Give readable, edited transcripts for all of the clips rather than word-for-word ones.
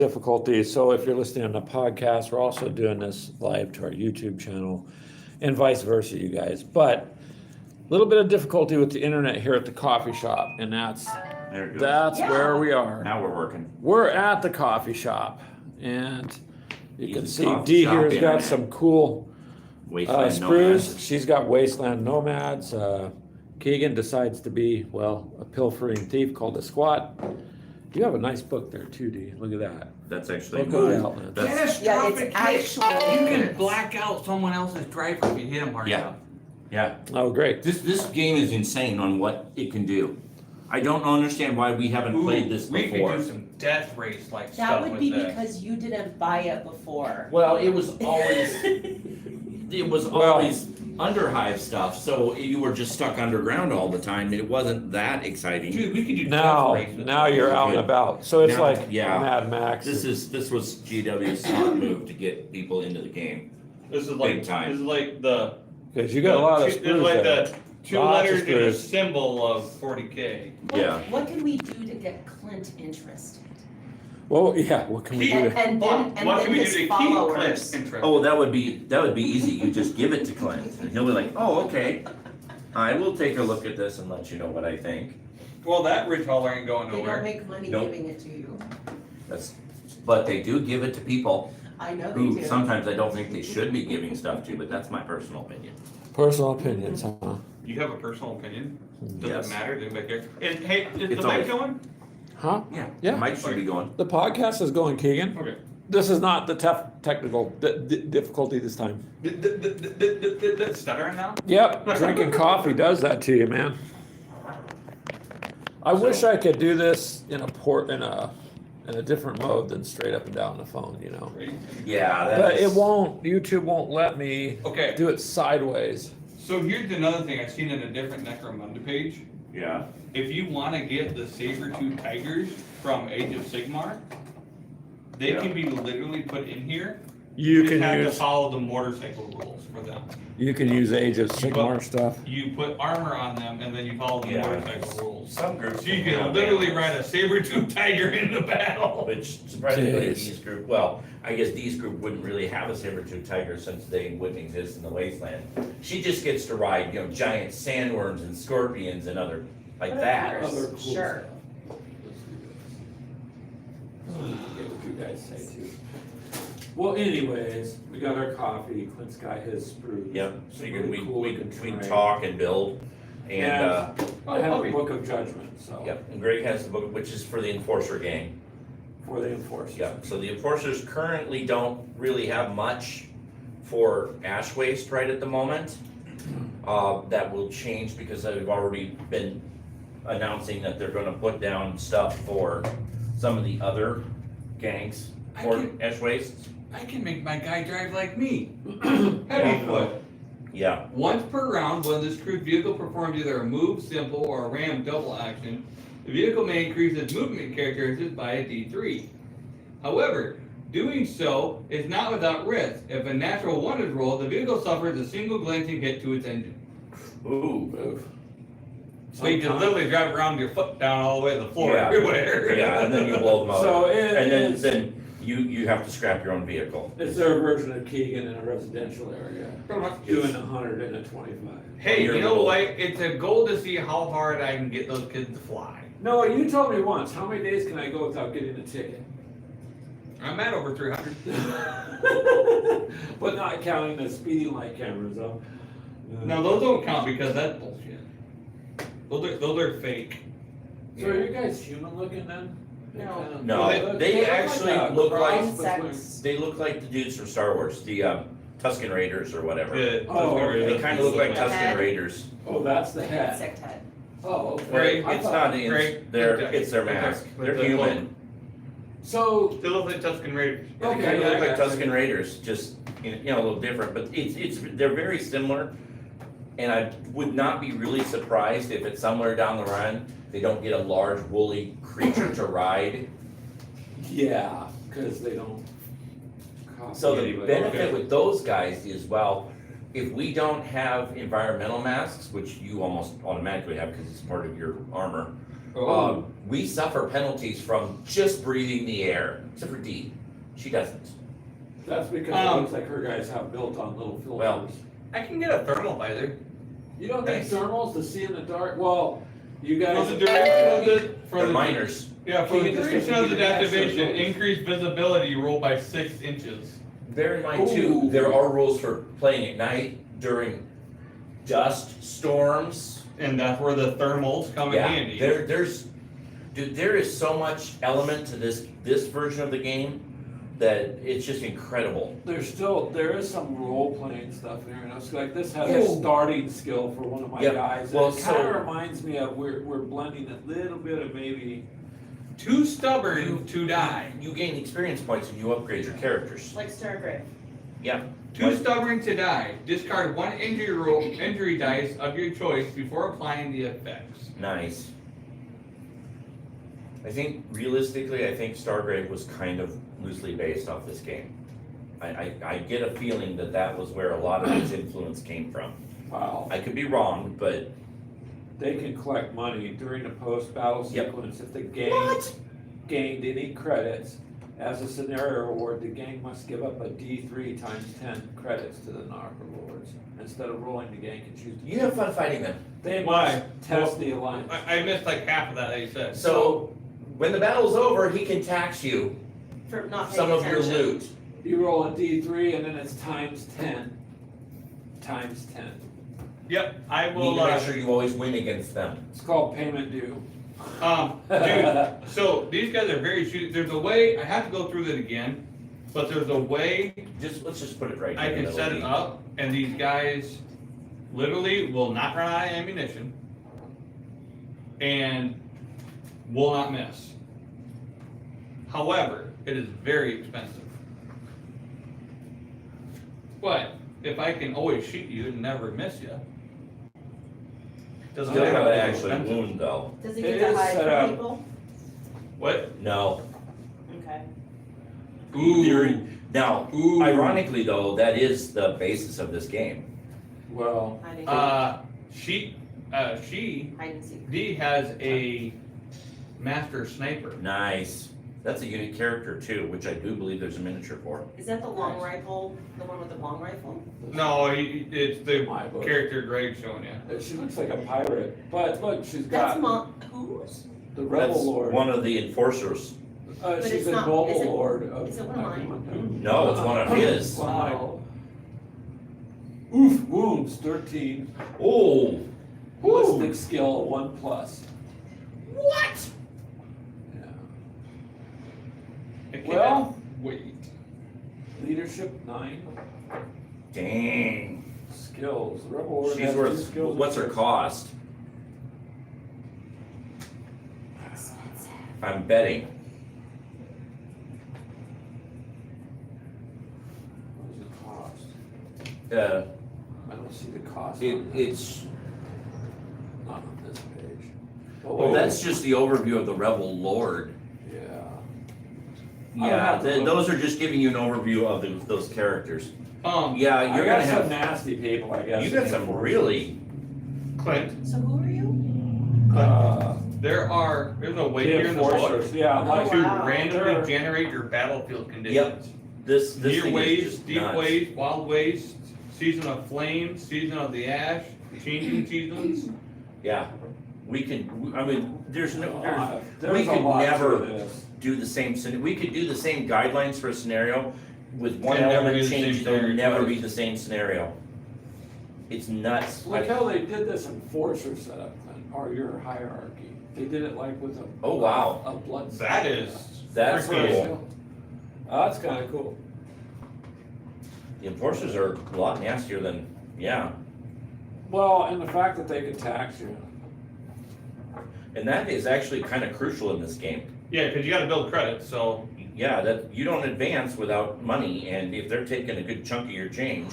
difficulty. So if you're listening on the podcast, we're also doing this live to our YouTube channel and vice versa, you guys. But a little bit of difficulty with the internet here at the coffee shop, and that's where we are. Now we're working. We're at the coffee shop, and you can see coffee Dee shop here has got internet. some cool Wasteland sprues. Nomads. She's got Wasteland Nomads. Keegan decides to be, well, a pilfering thief called a squat. You have a nice book there too, Dee. Look at that. That's actually Look at the outline. Catastrophic hit. You can hits. black out someone else's driver if you hit him hard Yeah. enough. Yeah. Oh, great. This game is insane on what it can do. I don't understand why we haven't played this We before. could do some death race like That stuff would with be that. because you didn't buy it before. Well, it was always Well- always underhive stuff, so you were just stuck underground all the time. It wasn't that exciting. Dude, we could do Now, death race with now that. you're out and about. So it's Now, like yeah. Mad Max. This was GW's smart move to get people into the game. This is big like time. This is like the. Because you got a lot of This screws is like there. the two Lots of letters in a screws. symbol of 40K. Yeah. What can we do to get Clint interested? Well, yeah, what can we do? And then, What can we do his to keep followers. Clint's interest? Oh, that would be easy. You just give it to Clint, and he'll be like, "Oh, okay. I will take a look at this and let you know what I think." Well, that rich hauler ain't going They don't nowhere. make money Nope. giving it to you. But they do give it to people I know they who do. sometimes I don't think they should be giving stuff to, but that's my personal opinion. Personal opinions, huh? You have a personal opinion? Does Yes. it matter? Does anybody care? And hey, is It's the mic always- going? Huh? Yeah. Yeah. The mic should be going. The podcast is going, Keegan. Okay. This is not the technical difficulty this time. Stuttering now? Yep, drinking coffee does that to you, man. I wish I could do this in a different mode than straight up and down the phone, you know. Yeah, But it won't. YouTube won't let me Okay. do it sideways. So here's another thing I've seen in a different Necromuda page. Yeah. If you want to get the saber-tooth tigers from Age of Sigmar, they can be literally put in here. You just can have to use follow the motorcycle rules for them. Age of Sigmar stuff. You put armor on them and then you follow the Yeah. motorcycle rules. Some groups. So you can literally ride a saber-tooth tiger in the battle. Which surprisingly, Jeez. D's group. Well, I guess D's group wouldn't really have a saber-tooth tiger since they wouldn't exist in the wasteland. She just gets to ride, giant sandworms and scorpions and other like But of that. course, Other cool sure. Get what you guys say too. Well, anyways, we got our coffee. Clint's got his sprues. Yep. Some Figured really cool we looking can terrain. talk and build. And I have a book of judgment, so yep. And Greg has the book, which is for the Enforcer game. for the enforcers. Yep. So the Enforcers currently don't really have much for ash waste right at the moment. That will change because they've already been announcing that they're gonna put down stuff for some of the other gangs for ash waste. I can make my guy drive like me. Yeah. Heavy foot. Yeah, Once per round, when this crewed vehicle performs either a move, simple, or a ram double action, the vehicle may increase its movement characteristics by a D3. However, doing so is not without risk. If a natural 1 is rolled, the vehicle suffers a single glancing hit to its engine. ooh, Move. So you can literally drive around your foot down all the way to the floor Yeah. everywhere. yeah, and then you blow them out. So And is then you have to scrap your own vehicle. there a version of Keegan in a residential area Pretty much. doing 100 and a 25? Hey, You're you know little- what? It's a goal to see how hard I can get those kids to fly. No, you told me once. How many days can I go without getting a ticket? I'm at over 300. But not counting the speeding light cameras, though. No, those don't count because that's bullshit. Those are fake. So are you guys human looking then? No. No, Well, they actually look like Insects. they look like the dudes from Star Wars, the Tusken Raiders or whatever. Oh, They kind of look like The head. Tusken Raiders. Oh, that's the Like head. insect head. Oh, okay. Greg, I It's thought- not in Greg, it's their mask. with They're the human. So, They look like Tusken Raiders. They Okay, kind of yeah, look I like got you. Tusken Raiders, just a little different, but they're very similar. And I would not be really surprised if it's somewhere down the run, they don't get a large woolly creature to ride. yeah, because they don't copy So the anybody. benefit Okay. with those guys is, well, if we don't have environmental masks, which you almost automatically have because it's part of your armor, We suffer penalties from just breathing the air, except for D. She doesn't. That's because it looks like her guys have built-on little filters. Well, I can get a thermal visor. You don't need Nice. thermals to see in the dark. Well, you For guys. the duration of the, for they're the, minors. yeah, for the You can just duration of the get extra deactivation, focus. increase visibility, roll by 6 inches. Bear in mind too, Ooh. there are rules for playing at night during dust storms. And that's where the thermals come in Yeah, handy. dude, there is so much element to this version of the game that it's just incredible. There is some role-playing stuff in here, and it's like, this has Ooh. a starting skill for one of my Yep. guys. Well, And it kinda so- reminds me of, we're blending a little bit of maybe, Too stubborn to die. You gain experience points and you upgrade your characters. Like Stargrave. Yeah. Too stubborn to die. Discard 1 injury dice of your choice before applying the effects. Nice. I think realistically, I think Stargrave was kind of loosely based off this game. I get a feeling that that was where a lot of its influence came from. wow, I could be wrong, but they can collect money during the post-battle Yep. sequence if the gang gained any credits. As a scenario reward, the gang must give up a D3 times 10 credits to the Necromuders. Instead of rolling, the gang can choose to. you have fun fighting them. They Why? must test the alliance. I missed like half of that you said. So when the battle's over, he can tax you For not paying some of your attention. loot. You roll a D3 and then it's times 10. Times 10. Yep, I You will, need to make sure you always win against them. It's called payment due. dude, so these guys are very shoot, there's a way, I have to go through that again, but there's a way Let's just put it right I in the can middle set of it the- up, and these guys literally will not run out of ammunition and will not miss. However, it is very expensive. But if I can always shoot you and never miss you, doesn't Still matter gotta how actually expensive. wound though. Does he It get to is hide set from up. people? What? No. Okay. Ooh. Now, Ooh. ironically though, that is the basis of this game. Well, Hiding. She, Hide and seek. D has a master sniper. Nice. That's a unique character too, which I do believe there's a miniature for. Is that the long rifle, the one with the long rifle? No, it's the My book. character Greg showing you. she looks like a pirate, but look, she's That's got whose? the Rebel That's Lord. one of the enforcers. But She's it's a not- noble is it- lord of. is it one of mine? No, it's one of his. Wow. Oof, wounds 13. Oh, Ballistic skill 1+. what? Yeah. I can't Well- wait. Leadership 9. Dang. Skills. Rebel Lord She's has worth, 2 skills. what's her cost? I'm betting. What does it cost? I don't see the cost. on that. It's, Not on this page. Oh, well, wait. that's just the overview of the Rebel Lord. Yeah. Yeah, have to look. those are just giving you an overview of those characters. Yeah, I you're got gonna some have, nasty people, I guess. you got in some the really, Clint, So who are you? there's a way here in the book enforcers, yeah, Oh, like, to wow. randomly Sure. generate your battlefield conditions. this Near thing is waste, just deep nuts. waste, wild waste, season of flame, season of the ash, changing seasons. Yeah, we can, I mean, there's no, there's we a could lot to never this. do the same, we could do the same guidelines for a scenario with one And never element do the same change, it'll scenario never twice. be the same scenario. It's nuts. Look how they did this enforcer setup, Clint, or your hierarchy. They did it like with a. Oh, wow. A blood. That is That's freaking- cool. Oh, that's kinda cool. The enforcers are a lot nastier than, yeah, Well, and the fact that they could tax you. and that is actually kind of crucial in this game. Yeah, because you got to build credits. So Yeah, that, you don't advance without money, and if they're taking a good chunk of your change,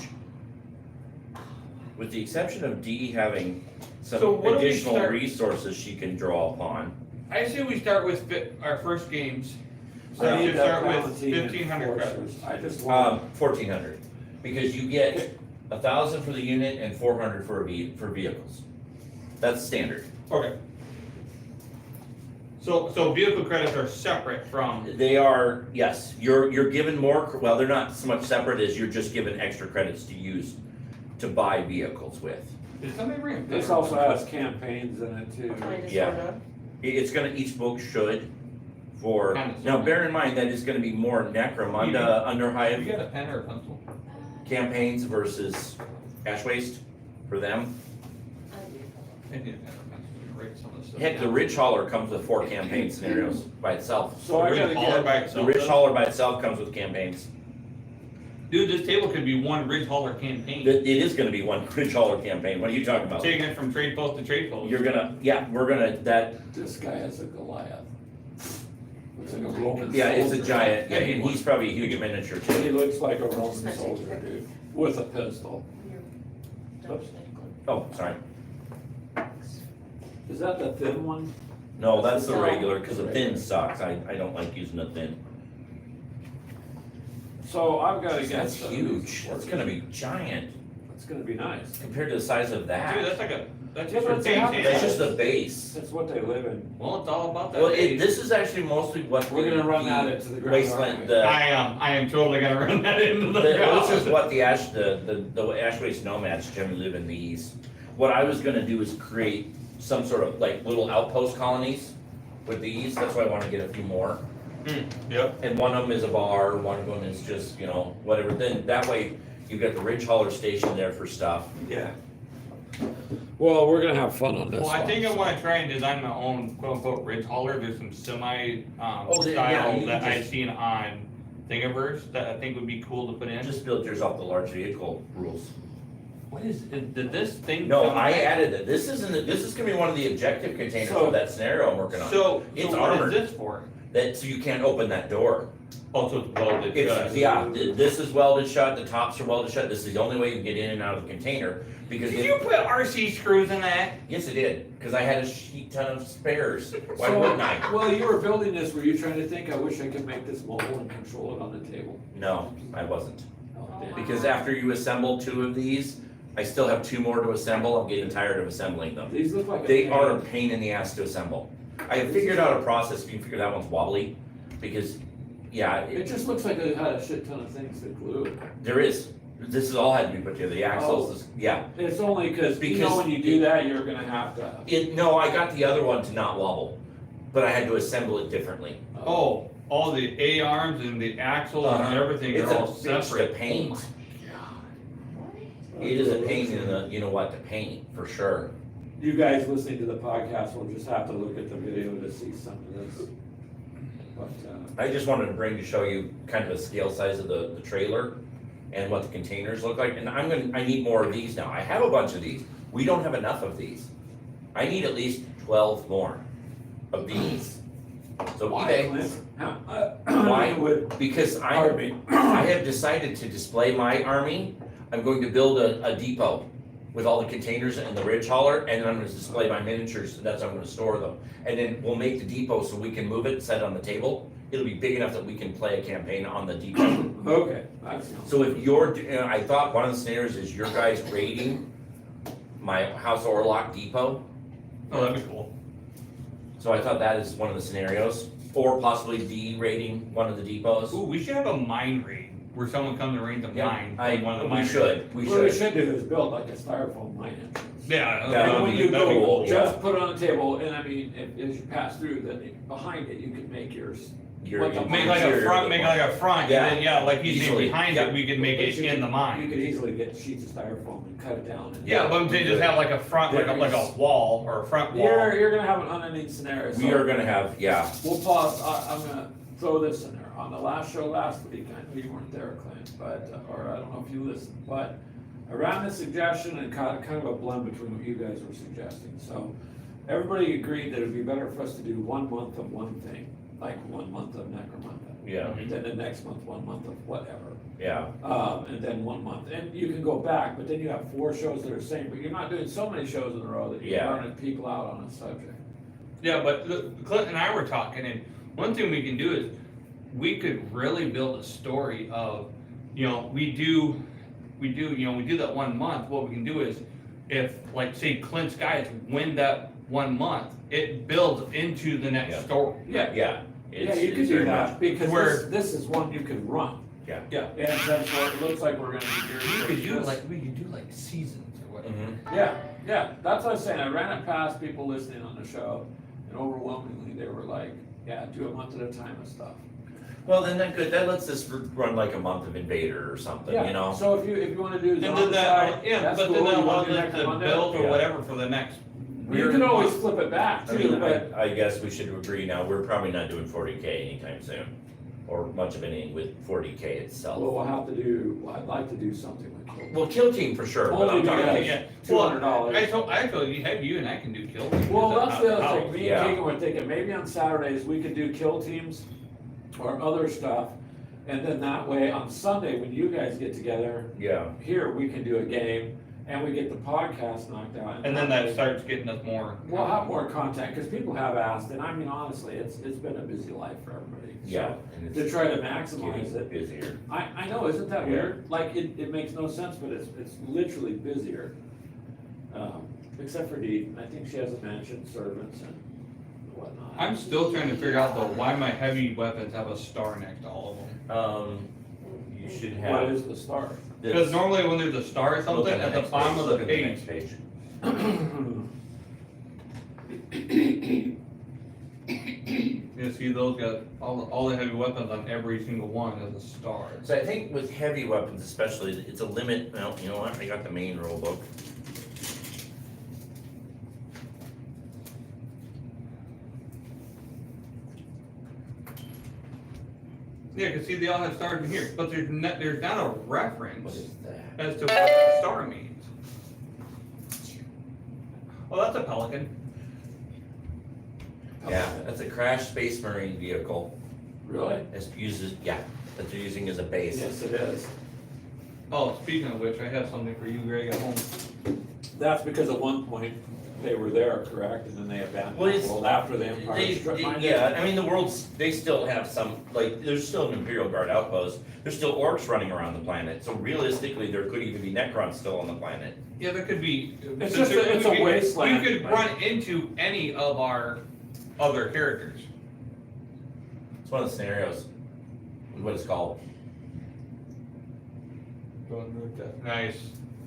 with the exception of Dee having So some what do we additional start- resources she can draw upon. I say we start with our first games. So I we need should that start with Valentine 1,500 enforcers. credits. I just want. 1,400, because you get 1,000 for the unit and 400 for vehicles. That's standard. Okay. So vehicle credits are separate from, They are, yes, you're given more, well, they're not so much separate as you're just given extra credits to use to buy vehicles with. did somebody bring a This picture? also has campaigns in it too. Kind of, Yeah. sorta. It's gonna, each book should for, Kinda, now sorta. bear in mind that it's gonna be more Necromuda under Have you Hive got a pen or a pencil? campaigns versus ash waste for them. I need a pen or a pencil to write some of this stuff. Heck, the down. Ridge Hauler comes with 4 campaign scenarios by itself. So I The gotta Ridge Hauler by get, The itself Ridge does? Hauler by itself comes with campaigns. Dude, this table could be one Ridge Hauler campaign. It is gonna be one Ridge Hauler campaign, what are you talking about? Taking it from trade post to trade post. You're gonna, yeah, we're gonna, that, this guy has a Goliath. Looks like a Roman yeah, it's a soldier. giant, yeah, and he's probably a huge miniature too. He looks like a Roman soldier, dude, with a pistol. Oops. Oh, sorry. Is that the thin one? No, that's the No. regular, cause the thin sucks, I don't like using the thin. So I've gotta get. That's some of huge, these. that's gonna be giant It's gonna be nice. compared to the size of Dude, that. that's like a, that's Yeah, just but for they have- base. That's just the base. That's what they live in. Well, it's all about that Well, base. this is actually mostly what We're gonna run the that into the ground. wasteland, I am totally gonna run that into the this is ground. what the ash waste nomads generally live in these. What I was gonna do is create some sort of like little outpost colonies with these, that's why I wanna get a few more. Yep. And one of them is a bar, one of them is just, whatever, then that way you've got the Ridge Hauler station there for stuff. Yeah. Well, we're gonna have fun on this Well, I one. think I wanna try and design my own quote unquote Ridge Hauler. There's some Oh, yeah, style you that can I've just- seen on Thingiverse that I think would be cool to put in. Just build yours off the large vehicle rules. What did this thing? No, come- I added it, this is gonna be one of the objective containers So- for that scenario I'm working on. So, It's so what is armored. this for? So you can't open that door. Oh, so it's welded shut. This is welded shut, the tops are welded shut, this is the only way you can get in and out of the container, because Did you put RC screws in that? yes, it did, cause I had a sheet ton of spares, why So, wouldn't I? Well, you were building this, were you trying to think, I wish I could make this mobile and control it on the table? No, I wasn't, Oh, damn. because after you assemble 2 of these, I still have 2 more to assemble, I'm getting tired of assembling them. These look like. They are a pain in the ass to assemble. I have figured out a process, you can figure that one's wobbly, because, yeah, It just looks like it had a shit ton of things to glue it. there is, this is all had to be put together, the axles, yeah. It's only cause, you know, Because when you do that, you're gonna have to. No, I got the other one to not wobble, but I had to assemble it differently. Oh, all the A arms and the axles and Uh-huh. everything It's are all a bitch to separate. paint. It is a pain in the, you know what, to paint, for sure. You guys listening to the podcast will just have to look at the video to see some of this. But, I just wanted to bring to show you kind of a scale size of the trailer and what the containers look like, and I need more of these now. I have a bunch of these. We don't have enough of these. I need at least 12 more of these. So why, eBay, Clint? Why? Would, because pardon me. I have decided to display my army. I'm going to build a depot with all the containers and the ridge hauler, and then I'm gonna display my miniatures, that's how I'm gonna store them. And then we'll make the depot so we can move it, set it on the table. It'll be big enough that we can play a campaign on the depot. Okay, that's. So if I thought one of the scenarios is your guys raiding my House Orlock depot. Oh, that'd be cool. So I thought that is one of the scenarios, or possibly de-raiding one of the depots. Ooh, we should have a mine raid where someone comes and raids a mine. from one of the We mine should, we What we should. should do is build like a styrofoam mine entrance. Yeah, Yeah, that'd And when be- you that'd be go, cool. just put it on the table, and I mean, as you pass through, then behind it, you can make yours. Your- Make like a front, and Yeah. then, yeah, like he's saying, Easily, behind yeah. it, we can make But it you in could- the You mine. could easily get sheets of styrofoam and cut it down. And Yeah, but they just have like a front, like a wall, or a front wall. You're gonna have an underneath scenario. We are gonna have, yeah, We'll pause, I'm gonna throw this in there. On the last show last week, I know you weren't there, Clint, but, or I don't know if you listened, but I ran the suggestion and kind of a blend between what you guys were suggesting. So everybody agreed that it'd be better for us to do 1 month of one thing, like 1 month of Necromuda. yeah, And then the next month, 1 month of whatever. yeah. And then 1 month, and you can go back, but then you have 4 shows that are the same, but you're not doing so many shows in a row that you're Yeah. burning people out on a subject. Yeah, but Clint and I were talking, and one thing we can do is, we could really build a story of, we do that 1 month, what we can do is, if, like, say Clint's guys win that 1 month, it builds into the next Yeah. story. Yeah, Yeah. yeah, you could it's do very that, much- because Where- this is one you can run. Yeah. Yeah, and that's what it looks like we're gonna be doing. We could do like seasons or whatever. Mhm. Yeah, that's what I was saying, I ran it past people listening on the show, and overwhelmingly, they were like, yeah, do a month at a time and stuff. Well, then that good, that lets us run like a month of Invader or something, you know? So if you wanna do And then zombicide, that, yeah, that's but cool, then that you wanna allows do us next to Monday? build or Yeah. whatever for the next. You can always flip it back I too, mean, but, I guess we should agree now, we're probably not doing 40K anytime soon, or much of anything with 40K well, itself. we'll have to do, well, I'd like to do something with Kill. Well, Kill Team for sure, but Only I'm talking, because- Yeah. $200. I told you, have you and I can do kill. teams Well, at that's the other house. thing, me and Yeah. Keegan were thinking, maybe on Saturdays, we could do kill teams or other stuff. And then that way, on Sunday, when you guys get together, yeah, here, we can do a game, and we get the podcast knocked out. And then that way, starts getting us more. We'll have more content, cause people have asked, and I mean, honestly, it's been a busy life for everybody. So, yeah. And to it's try to maximize getting it. busier. I know, isn't that Yeah. weird? Like, it makes no sense, but it's literally busier. Except for Dee, I think she has a mansion, servants and whatnot. I'm still trying to figure out though, why my heavy weapons have a star next to all of them. You should What have. is the star? Because normally when there's a star or something, at the bottom of the page, next page. you see those got, all the heavy weapons on every single one has a star. So I think with heavy weapons especially, it's a limit, well, you know what, I got the main rule book. Yeah, cause see, they all have stars in here, but there's not a What reference is that? as to what the star means. Oh, that's a pelican. Yeah, that's a crash space marine vehicle. Really? It's uses, yeah, that they're using as a base. Yes, it is. Oh, speaking of which, I have something for you, Greg, at home. That's because at one point, they were there, correct, and then they abandoned Well, the it's- world after the Empire Strip Mine. Yeah, I mean, the world's, they still have some, like, there's still an Imperial Guard outpost. There's still orcs running around the planet, so realistically, there could even be Necrons still on the planet. Yeah, there could be. It's just a- it's a wasteland, You could like- run into any of our other characters. It's one of the scenarios, what it's called. Nice.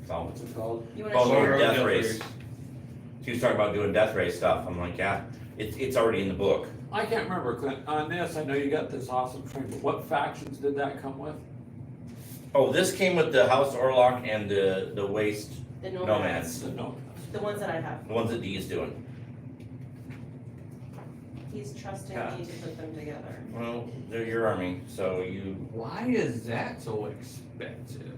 So, What's it called? You Oh, wanna Lord, share? Death Race. She was talking about doing Death Race stuff, I'm like, yeah, it's already in the book. I can't remember, Clint, on this, I know you got this awesome train, but what factions did that come with? Oh, this came with the House Orlok and the Waste The Nomads, nomads, No. the ones that I have. the ones that Dee is doing. He's trusting Yeah. me to put them together. Well, they're your army, so you, Why is that so expensive?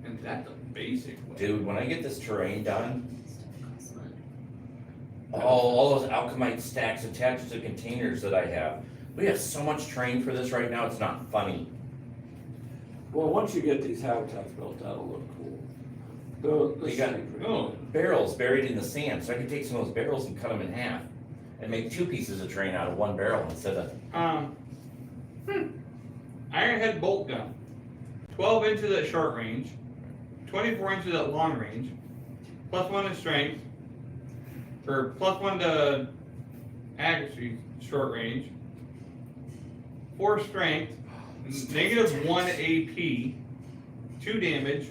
And that's a basic one. dude, when I get this terrain done, Stuff costs money. all those alchemite stacks attached to containers that I have. We have so much terrain for this right now, it's not funny. Well, once you get these habitats built, that'll look cool. The You got- city pretty oh. good. Barrels buried in the sand, so I can take some of those barrels and cut them in half. And make 2 pieces of terrain out of 1 barrel instead of, Ironhead bolt gun. 12 inches at short range, 24 inches at long range, +1 in strength, or +1 to accuracy short range, 4 strength, -1 AP, 2 damage,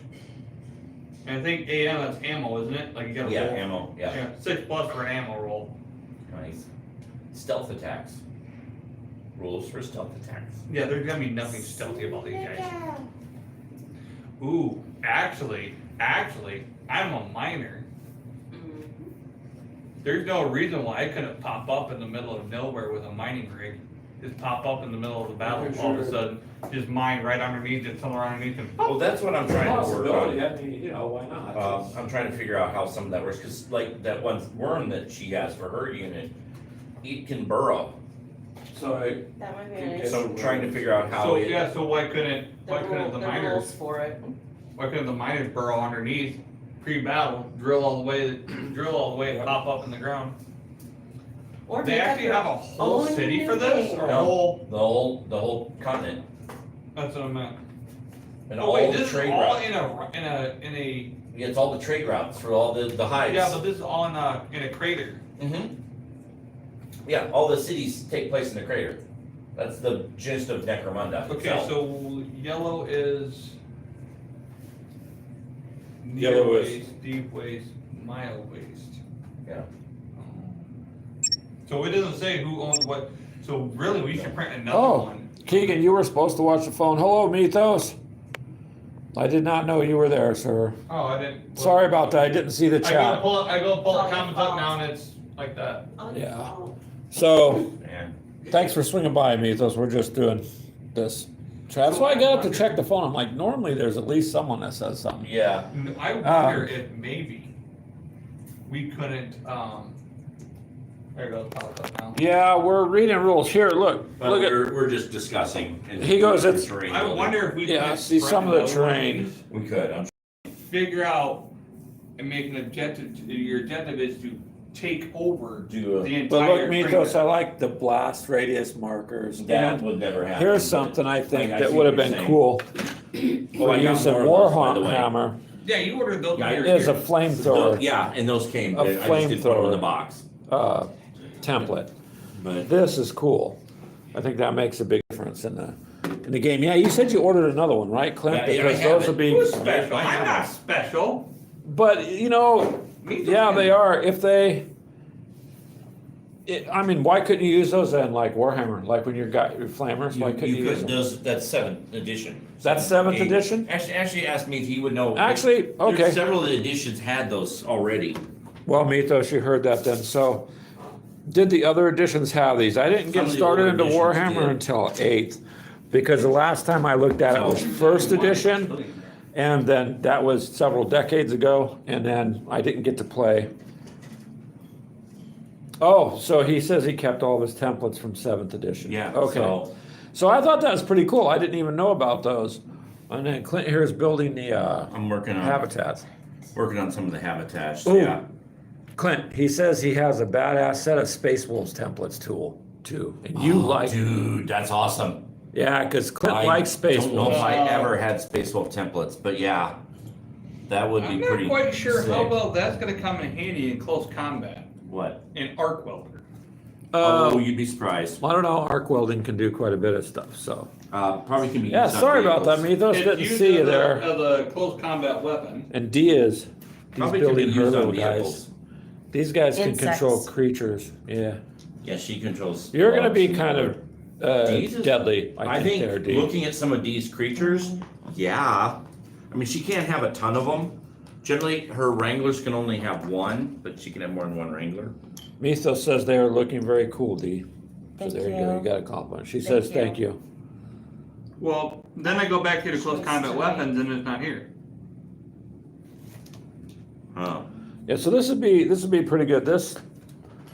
and I think AM, that's ammo, isn't it? Like you got a yeah, roll. ammo, yeah, Yeah, 6+ for an ammo roll. nice. Stealth attacks. Rules for stealth attacks. Yeah, there's gonna be nothing stealthy about these guys. Ooh, actually, I'm a miner. Mhm. There's no reason why I couldn't pop up in the middle of nowhere with a mining rig. Just pop up in the middle of the battle, Yeah, all of a sure. sudden, just mine right underneath it, somewhere underneath it. Well, that's what I'm trying to work Possibility, on. I mean, why not? I'm trying to figure out how some of that works, cause like that one worm that she has for her unit, it can burrow. So, That might be Okay, nice. So I'm trying to figure out how So, it. yeah, so why couldn't The the rules miners, for it. why couldn't the miners burrow underneath, pre-battle, drill all the way, and pop up in the ground? Or They make up actually your have a whole own city for new this, thing. or a No. whole, The whole continent that's what I meant. and Oh all wait, the this is trade all routes. in a, Yeah, it's all the trade routes for all the hives. yeah, but this is all in a crater. Mm-hmm. Yeah, all the cities take place in the crater. That's the gist of Necromunda. Okay, itself. so yellow is Yellow near is- waste, deep waste, mild waste. Yeah. So it doesn't say who owns what. So really, we should print another Oh, one. Keegan, you were supposed to watch the phone. Hello, Mythos. I did not know you were there, sir. Oh, I didn't. Sorry about that. I didn't see the I go chat. pull the Sorry, comments up fault. now, and it's like that. Oh, Yeah. oh. So, Man. thanks for swinging by, Mythos. We're just doing this. So that's why I got up to check the phone. I'm like, normally there's at least someone that says something. Yeah. I wonder if maybe we couldn't. There goes popped up now. Yeah, we're reading rules here. Look, But look at. we're just discussing. and He goes, it's- terrain I building. wonder if we Yeah, couldn't see some of the print another one terrain. these, We could. I'm figure out and make an objective. Your objective is to take over Do a- the entire. But look, Mythos, I framework. like the blast radius markers. That And would never happen. here's but- something I think I that see would have what you're been saying. cool Oh, for I got use of more of those, by the way. Warhammer. Yeah, you ordered those. Yeah, when you were Is a here. flamethrower Yeah, and those came. A I just didn't put them in the flamethrower. box. Template. But This is cool. I think that makes a big difference in the game. Yeah, you said you ordered another one, right, Clint? Yeah, I Because have those it. will be. Who's special? I I'm have not it. special. But you know, Me yeah, too. they are. If they, I mean, why couldn't you use those then, like Warhammer, like when you got your flamers? Why couldn't you, use could, them? that's 7th edition. That's 7th Eight. edition? Actually asked me if he would know. Actually, There's okay. Several editions had those already. Well, Mythos, you heard that then. So, did the other editions have these? I didn't Some get of the started older into editions Warhammer did. until 8th, because the last time I looked at it was first edition, and then that was several decades ago, and then I didn't get to play. Oh, so he says he kept all of his templates from 7th edition. Yeah. Okay. So, So I thought that was pretty cool. I didn't even know about those. And then Clint here is building the I'm working on habitats. some of the habitats. Ooh. Yeah. Clint, he says he has a badass set of Space Wolves templates tool too. And you Oh, like, dude, that's awesome. yeah, because Clint I likes Space don't know Wolves. if I ever had Space Wolf templates, but yeah, that would be I'm pretty. not quite sure how sick. well that's going to come in handy in close combat What? in arc welder. Oh, you'd be surprised. I don't know. Arc welding can do quite a bit of stuff. So Probably can be. yeah, used on sorry about that, vehicles. Mythos. It's Didn't used see you as a- there. As a close combat weapon. And Diaz, he's Probably can be building used on Hurlo guys. vehicles. These guys can Insects. control creatures. Yeah, Yeah, she controls. you're gonna bugs be and kind of Deez is- deadly. I think there, think Dee. looking at some of Dee's creatures, yeah. I mean, she can't have a ton of them. Generally, her wranglers can only have one, but she can have more than one wrangler. Mythos says they are looking very cool, D. So Thank there you go. you. You got a compliment. She Thank says you. thank you. Well, then I go back here to close combat weapons and it's not here. Huh. Yeah, so this would be pretty good. This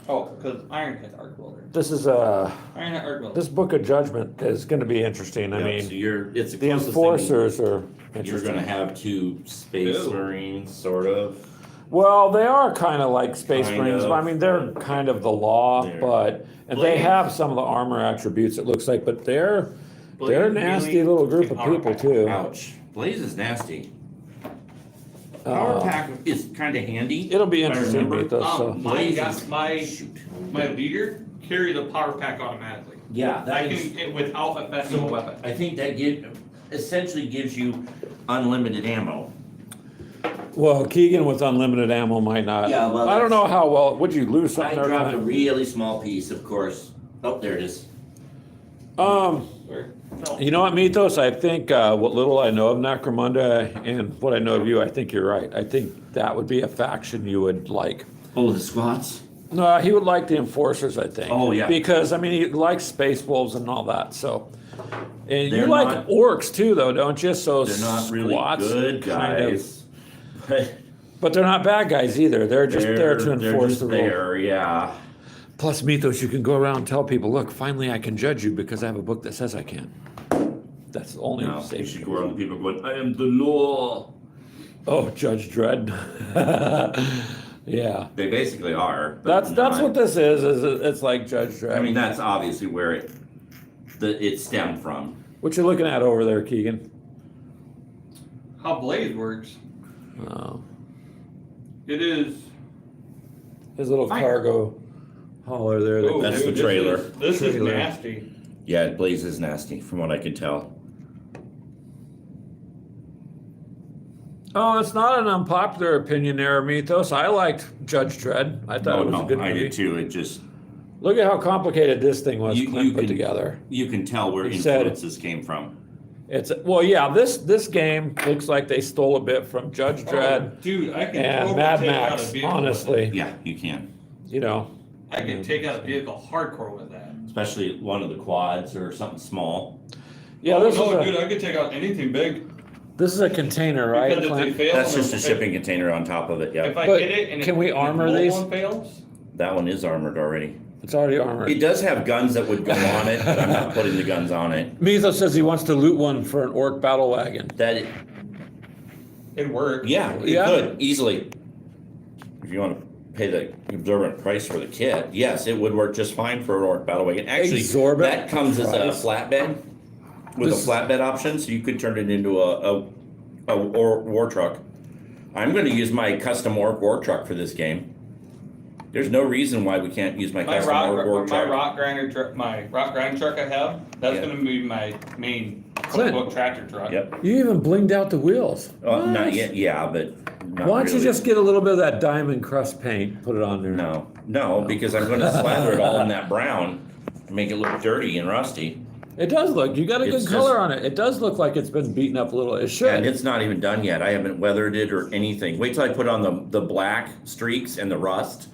Oh, because Iron has arc welder. is Iron had arc welder. this book of judgment is going to be interesting. I Yeah, so mean, it's the enforcers are You're interesting. gonna have two space Ew. marines, sort of. Well, they are kind of like Space Kind Marines. of. I mean, they're kind of the law, They're- but and they Blades. have some of the armor attributes. It looks like, but they're a Blades nasty really little group can of people power pack. too. Ouch. Blaze is nasty. Power Uh, pack is kind of handy. It'll be if I interesting, remember. Mythos. So. Mine got is- my Shoot. leader carry the power pack automatically. Yeah, I that is. can it without affecting the weapon. I think that essentially gives you unlimited ammo. Well, Keegan with unlimited ammo might not. Yeah, well, I don't know that's- how well. Would you lose I something there? dropped a Clint? really small piece, of course. Oh, there it is. Where? You know what, Mythos? I think what little I know of Necromunda and what I know of you, I think you're right. I think that would be a faction you would like. Oh, the squats? No, he would like the Enforcers, I think. Oh, yeah. Because, I mean, he likes Space Wolves and all that, so. And you They're like not- orcs too, though, don't you? So They're not really squats good kind of- guys. But but they're not bad guys either. They're just there to they're enforce just the rule. there, yeah. Plus, Mythos, you can go around and tell people, look, finally I can judge you because I have a book that says I can. That's the only No, you safe. should go around people going, I am the law. Oh, Judge Dredd. Yeah. They basically are. but That's not. what this is it's like Judge Dredd. I mean, that's obviously where it stemmed from. What you looking at over there, Keegan? How Blaze works. Oh. It is his little Fine. cargo hauler there. Oh, That's dude, the trailer. This is Trailer. nasty. Yeah, it blazes nasty from what I could tell. Oh, it's not an unpopular opinion there, Mythos. I liked Judge Dredd. I thought it was a good I movie. did too. It just, Look at how complicated this thing was Clint put can- together. You can tell where He said- influences came from. It's well, yeah. This game looks like they stole a bit from Judge Dredd Oh, dude, I can and totally Mad take out a Max. vehicle. Honestly, Yeah, you can. you know, I can take out a vehicle hardcore with that. Especially one of the quads or something small. yeah. Oh, This no, is dude, a I could take out anything big. container, right, Because if they Clint? fail, That's just a if- shipping container on top of it, If yeah. I But hit it and can we and armor the these? one fails, That one is armored already. It's already armored. It does have guns that would go on it, but I'm not putting the guns on it. Mythos says he wants to loot one for an orc battle wagon. That, it works. yeah, it Yeah. could easily. If you want to pay the exorbitant price for the kit, yes, it would work just fine for an orc battle wagon. Actually, Exorbitant that comes as price. a flatbed with This- a flatbed option, so you could turn it into a war truck. I'm going to use my custom orc war truck for this game. There's no reason why we can't use my My custom orc war rock truck. my rock grinder truck I have, that's Yeah. gonna be my main Clint. quote tractor truck. Yep. You even blinged out the wheels. Not What? yet. Yeah, but not Why don't you really. just get a little bit of that diamond crust paint, put it on there? No, because I'm going to slather it all in that brown and make it look dirty and rusty. It does look. You got a good It's color just- on it. It does look like it's been beaten up a little. It And should. it's not even done yet. I haven't weathered it or anything. Wait till I put on the black streaks and the rust.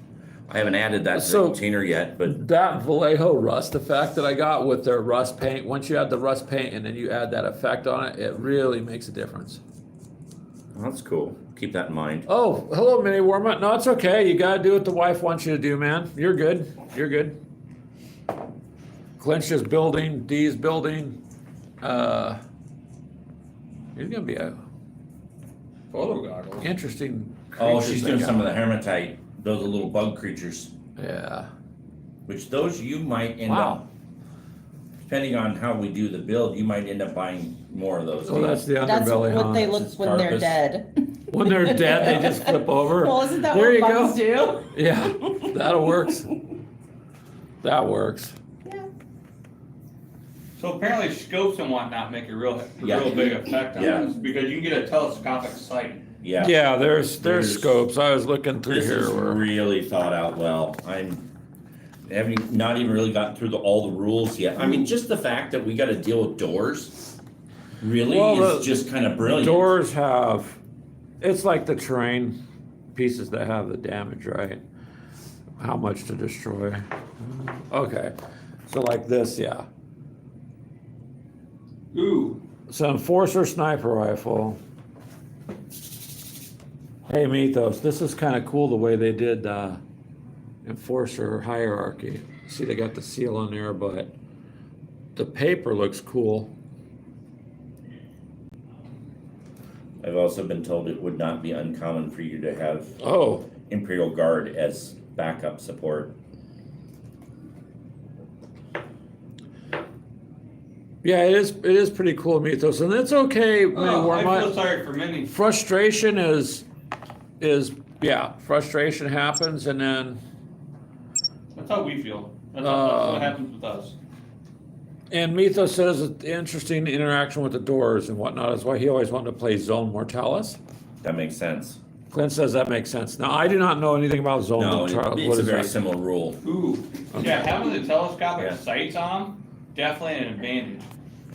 I haven't added that to So- the container yet, but That Vallejo rust effect that I got with their rust paint, once you add the rust paint and then you add that effect on it, it really makes a difference. that's cool. Keep that in mind. Oh, hello, Mini Warma. No, it's okay. You gotta do what the wife wants you to do, man. You're good. You're good. Clint's just building. Dee's building. He's gonna be a Photo goggles. interesting. Oh, creatures she's they doing got. some of the hematite. Those are little bug creatures, Yeah. which those you might end Wow. up, depending on how we do the build, you might end up buying more of those. So that's the That's underbelly, what they huh? look It's when they're carcass. dead. When they're dead, they just flip over. Well, isn't that There you what go. bugs do? Yeah, that works. That works. Yeah. So apparently scopes and whatnot make a real Yeah. big effect on Yeah. this, because you can get a telescopic sight. Yeah. Yeah, there's There's- scopes. I was looking through This here. is Where, really thought out well. I haven't not even really gotten through all the rules yet. I mean, just the fact that we got to deal with doors really Well, is just kind of brilliant. doors have, it's like the terrain pieces that have the damage, right? How much to destroy. Okay, so like this, yeah. Ooh, So Enforcer sniper rifle. Hey Mythos, this is kind of cool the way they did Enforcer hierarchy. See, they got the seal on there, but the paper looks cool. I've also been told it would not be uncommon for you to have Oh, Imperial Guard as backup support. yeah, it is. It is pretty cool, Mythos, and it's okay. oh, I my feel sorry for many. frustration is yeah, frustration happens, and then That's how we feel. That's what Um, happens with us. and Mythos says that the interesting interaction with the doors and whatnot is why he always wanted to play Zone Mortalis. That makes sense. Clint says that makes sense. Now I do not know anything about Zone No, Mortalis. it's What a is very that? similar rule. Ooh, yeah, having the telescopic Yeah. sights on them, definitely an advantage.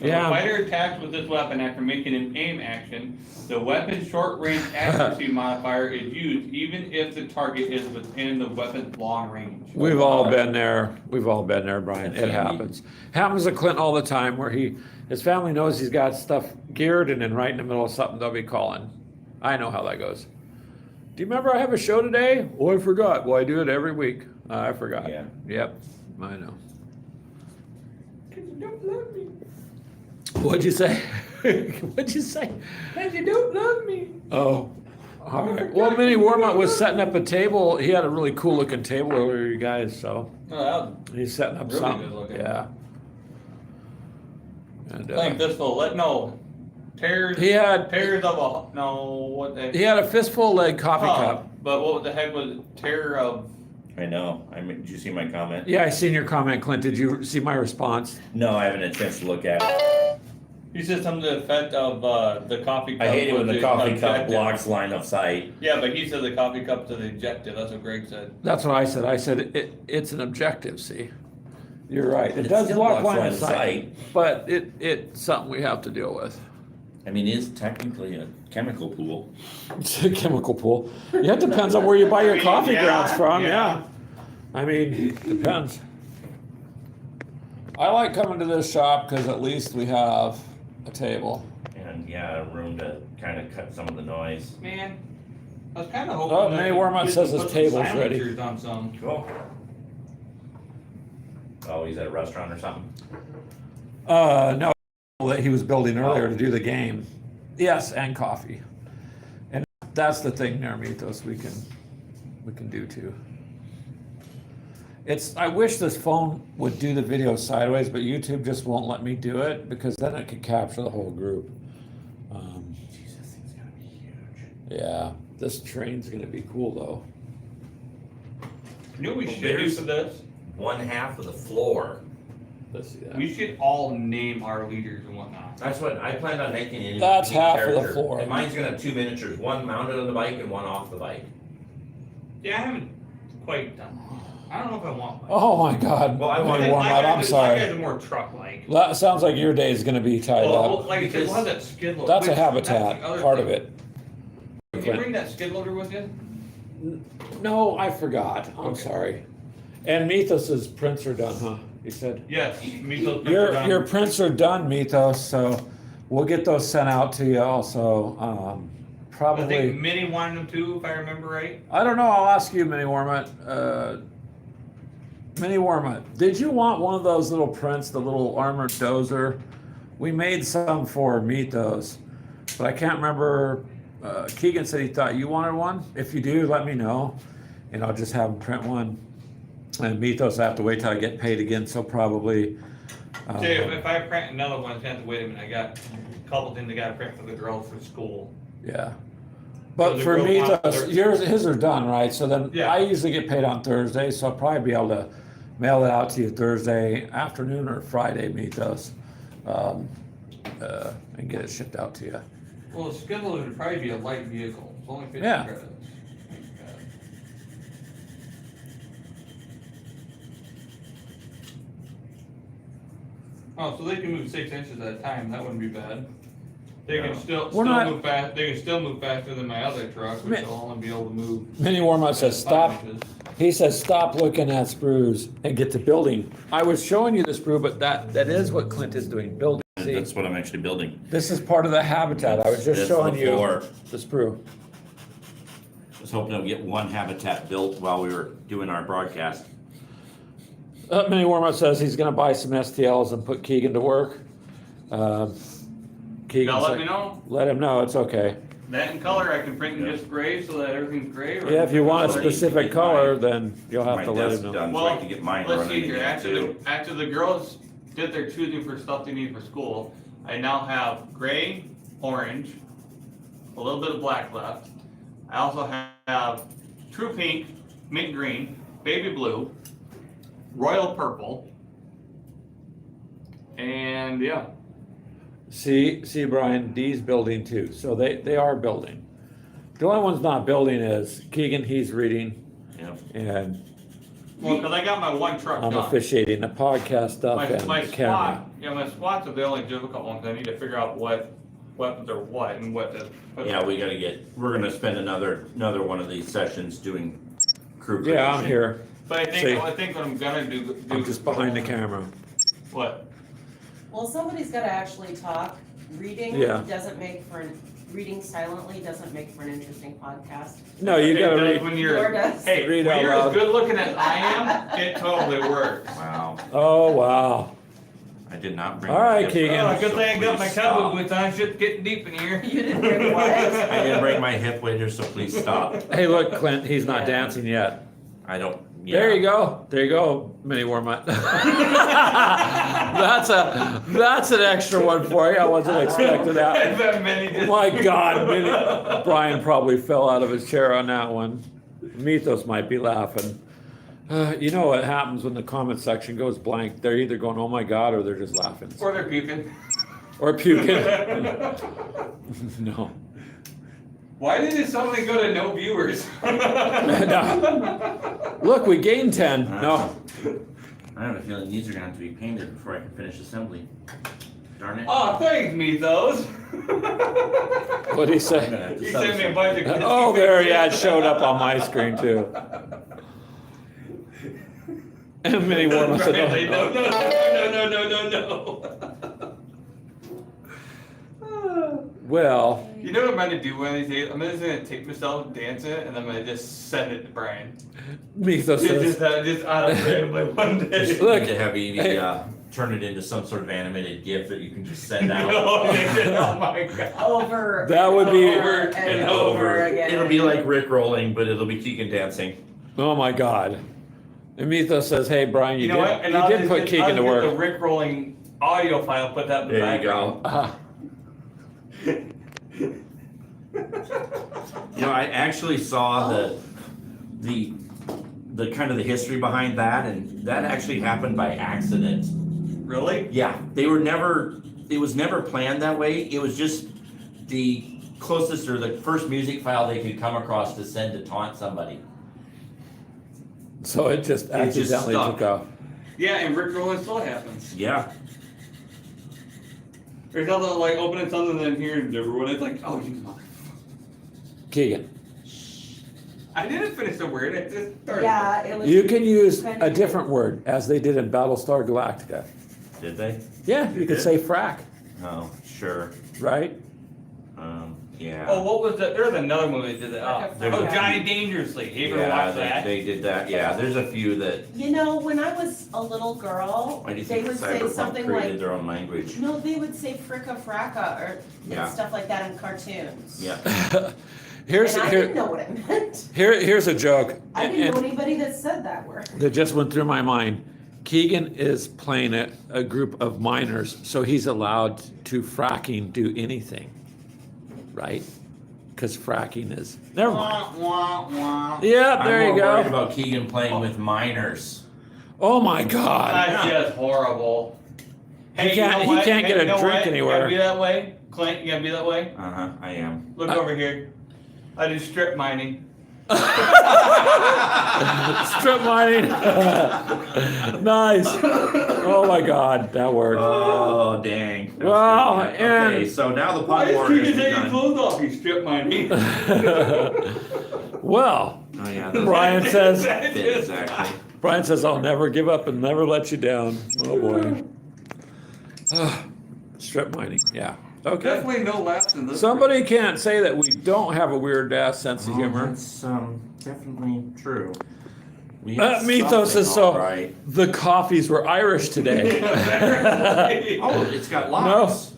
If Yeah. a fighter attacks with this weapon after making an aim action, the weapon's short-range accuracy modifier is used even if the target is within the weapon's long range. We've all been there. We've all been there, Brian. That's It handy. happens. Happens to Clint all the time where his family knows he's got stuff geared and then right in the middle of something they'll be calling. I know how that goes. Do you remember I have a show today? Oh, I forgot. Well, I do it every week. I forgot. Yeah. Yep. I know. 'Cause you don't love me. What'd you say? What'd you say? 'Cause you don't love me. Oh. All right. Well, Mini Warmont was setting up a table. He had a really cool looking table earlier, you guys, so No, that was, he's setting up Really something. good looking. Yeah. And, I think this will let no tears. he had Tears of a what they. he had a fistful leg coffee Oh, cup. But what the heck was it? Tear of I know. Did you see my comment? Yeah, I seen your comment, Clint. Did you see my response? No, I haven't had a chance to look at it. He said something to the effect of the coffee cup. I hate it when was the coffee cup objective. blocks line of sight. Yeah, but he said the coffee cup to the objective. That's what Greg said. That's what I said. I said it's an objective, see? You're right. It It does still block blocks line of sight, but it's something we have to deal with. I mean, it is technically a chemical pool. It's a chemical pool. Yeah, it depends on where you buy your coffee Yeah, grounds from, yeah. yeah. I mean, depends. I like coming to this shop because at least we have a table. And yeah, a room to kind of cut some of the noise. Man, I was kind of hoping. Oh, that Manny I could Warmont get says to his put some table's ready. silencers on some. Cool. Oh, he's at a restaurant or something? No, that he was building earlier to do the game. Yes, and coffee. And that's the thing there, Mythos, we can do too. I wish this phone would do the video sideways, but YouTube just won't let me do it because then it could capture the whole group. Jeez, this thing's gonna be huge. Yeah, this train's gonna be cool though. You know what we Well, should do there's- for this? One half of the floor. Let's see that. We should all name our leaders and whatnot. That's what I planned on making. Any That's unique half of the character. floor. And mine's gonna have two miniatures, one mounted on the bike and one off the bike. Yeah, I haven't quite done. I don't know if I want. One. Oh my God. Well, I Let me wanted- warm My up. guys- I'm My sorry. guys are more truck-like. That sounds like your day is gonna be tied Well, up. like I said, because we'll have that skid loader. That's a which- habitat, that's the other part thing. of it. Did you bring that skid loader with you? No, I forgot. I'm Okay. sorry. And Mythos's prints are done, huh? You said? Yes. Your prints are done, Mythos, so we'll get those sent out to you also. I think Probably, Minnie wanted them too, if I remember right. I don't know, I'll ask you, Mini Warmut. Mini Warmut, did you want one of those little prints, the little armored dozer? We made some for Mythos, but I can't remember. Keegan said he thought you wanted one. If you do, let me know, and I'll just have him print one. And Mythos, I have to wait till I get paid again, so probably. Say, if I print another one, I have to wait a minute. I got a couple things I got to print for the girls for school. Yeah. So But the for girl wants Mythos, his are done, right? So then Yeah. I usually get paid on Thursday, so I'll probably be able to mail it out to you Thursday afternoon or Friday, Mythos, and get it shipped out to you. Well, the skid loader would probably be a light vehicle. It's only 50 Yeah. credits. Oh, so they can move 6 inches at a time. That wouldn't be bad. They can No. still not- move fast. They can still move faster than my other truck, which Mi- will only be able to move. Mini Warmut says, 5 stop. inches. He says, stop looking at sprues and get to building. I was showing you the sprue, but that is what Clint is doing, building. See, That's what I'm actually building. this is part of the habitat. I was just That's showing the you floor. the sprue. I was hoping to get one habitat built while we were doing our broadcast. Mini Warmut says he's gonna buy some STLs and put Keegan to work. Keegan's Y'all let like, me know. let him know, it's okay. That in color, I can print in just gray so that everything's gray. Or Yeah, if you want a Well, you specific can color, get then you'll have My to let desk him know. done, so I can get mine let's running see here. again too. After the girls did their choosing for stuff they need for school, I now have gray, orange, a little bit of black left. I also have true pink, mint green, baby blue, royal purple, and yeah. See, Brian, D's building too, so they are building. The only one's not building is Keegan, he's reading, Yep. and Well, because I got my one truck I'm done. officiating the podcast stuff My and my the camera. squat, yeah, my squats are the only difficult ones. I need to figure out what weapons are what and what to put. Yeah, we're gonna spend another one of these sessions doing crew creation. Yeah, I'm here, But I See. think what I'm gonna do. I'm just behind the camera. What? Well, somebody's gotta actually talk. Reading Yeah. reading silently doesn't make for an interesting podcast. No, you It gotta does read, When Nor you're, does. hey, Read when out you're loud. as good looking as I am, it totally works. Wow, oh, wow. I did not bring. All right, my Keegan. Oh, hip good thing I got my please cowboy stop. boots on. Shit's getting deep in here. You didn't bring what? I didn't bring my hip wadger, so please stop. Hey, look, Clint, he's not Yeah. dancing yet. I don't. There you go. There you go, Mini Warmut. that's an extra one for you. I wasn't expecting that. That many just- My God, Brian probably fell out of his chair on that one. Mythos might be laughing. You know what happens when the comment section goes blank? They're either going, "Oh my God," or they're just laughing. Or they're puking. Or puking. No. Why did it suddenly go to no viewers? No. Look, we gained 10. No. I have a feeling these are gonna have to be painted before I can finish assembly. Darn it. Oh, thanks, Mythos. What did he I'm say? gonna have to He sub sent me a some. bunch of Oh, there, yeah, it showed up on my screen too. And Mini Warm said, Bradley, "Oh, no, no. well, You know what I'm going to do one of these days? I'm just going to take myself dancing and I'm going to just send it to Brian. Mythos says, Just out of randomly one day. Look, Need to have Evie turn it into some sort of animated GIF that you can just send out. Oh my god. Over. That would be- over and over again. It'll be like Rick rolling, but it'll be Keegan dancing. oh my God. And Mythos says, "Hey, Brian, You know what? And you I'll did just put get- Keegan to I'll get work." the Rick rolling audio file, put that in the There you background. go. You know, I actually saw the kind of the history behind that, and that actually happened by accident. Really? Yeah, it was never planned that way. It was just the closest or the first music file they could come across to send to taunt somebody. So it just just accidentally stuck. took off. Yeah, and Rick rolling still happens. Yeah. There's nothing like opening something and then hearing everyone. It's like, oh, you mother. Keegan, I didn't finish the word. I just started. Yeah, it was. you can use kind a of- different word, as they did in Battlestar Galactica. Did they? Yeah, you could did? say frack, Oh, sure. right? Yeah. Oh, what was that? There was another movie that did that. Like a Oh, Frack. Johnny Dangerously. You ever Yeah, watch that? they did that. Yeah, there's a few that. You know, when I was a little girl, Why do you they think would say Cyberpunk something created like, their own language? no, they would say fricka fracka or Yeah. stuff like that in cartoons. Yeah. Here's And I didn't know what it meant. here's a joke. I and- didn't know and anybody that said that word. that just went through my mind. Keegan is playing a group of minors, so he's allowed to fracking do anything, right? Because fracking is never mind. Wah, wah, wah. Yeah, there I'm you more worried go. about Keegan playing with minors. Oh my God. That's just horrible. He can't- you know what? he can't get Hey, a you know drink what? anywhere. You gotta be that way. Clint, you gotta be that way. I am. Look over here. I do strip mining. Strip mining. Nice. Oh my God, that worked. Oh, dang. That was Well, good. Okay, and- so now the Why pot is war Keegan is taking done. clothes off? He's strip mining. Well, Oh, yeah. those- Brian says, Exactly. Brian says, "I'll never give up and never let you down." Oh boy. Strip mining, yeah. Okay. Definitely no laughs in this. Somebody can't say that we don't have a weird ass sense of humor. That's definitely true. We Mythos something is so. all right. The coffees were Irish today. Oh, it's got locks.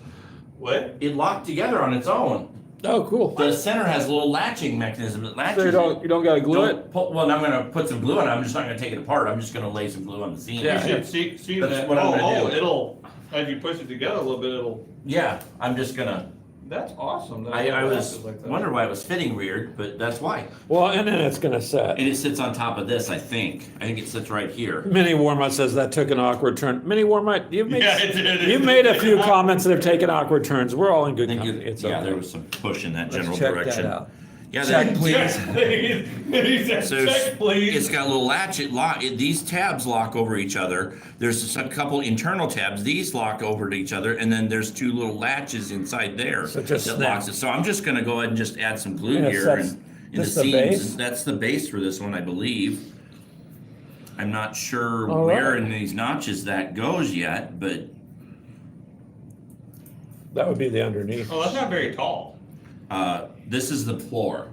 What? It locked together on its own. Oh, cool. The center has a little latching mechanism that latches. So you don't gotta glue it. Well, I'm gonna put some glue on it. I'm just not gonna take it apart. I'm just gonna lay some glue on the seam. Yeah. You should see That's that. what I'm gonna do. It'll, as you push it together a little bit, it'll. Yeah, I'm just gonna. That's awesome. That I it was latches like that. wondering why it was fitting weird, but that's why. Well, and then it's gonna set. And it sits on top of this, I think. I think it sits right here. Mini Warmut says that took an awkward turn. Mini Warmut, you've made Yeah, it did. you've made a few comments that have taken awkward turns. We're all in I good think company. It's yeah, okay. there was some push in that Let's general check direction. that out. Yeah, Check, that- please. Check, please. He said, So check, please. it's got a little latch. These tabs lock over each other. There's a couple internal tabs. These lock over to each other, and then there's two little latches inside there So just that snap. locks it. So I'm just gonna go ahead and just add some glue And it here sets- and in the this the seams. base? That's the base for this one, I believe. I'm not sure All where right. in these notches that goes yet, but That would be the underneath. Oh, that's not very tall. this is the floor.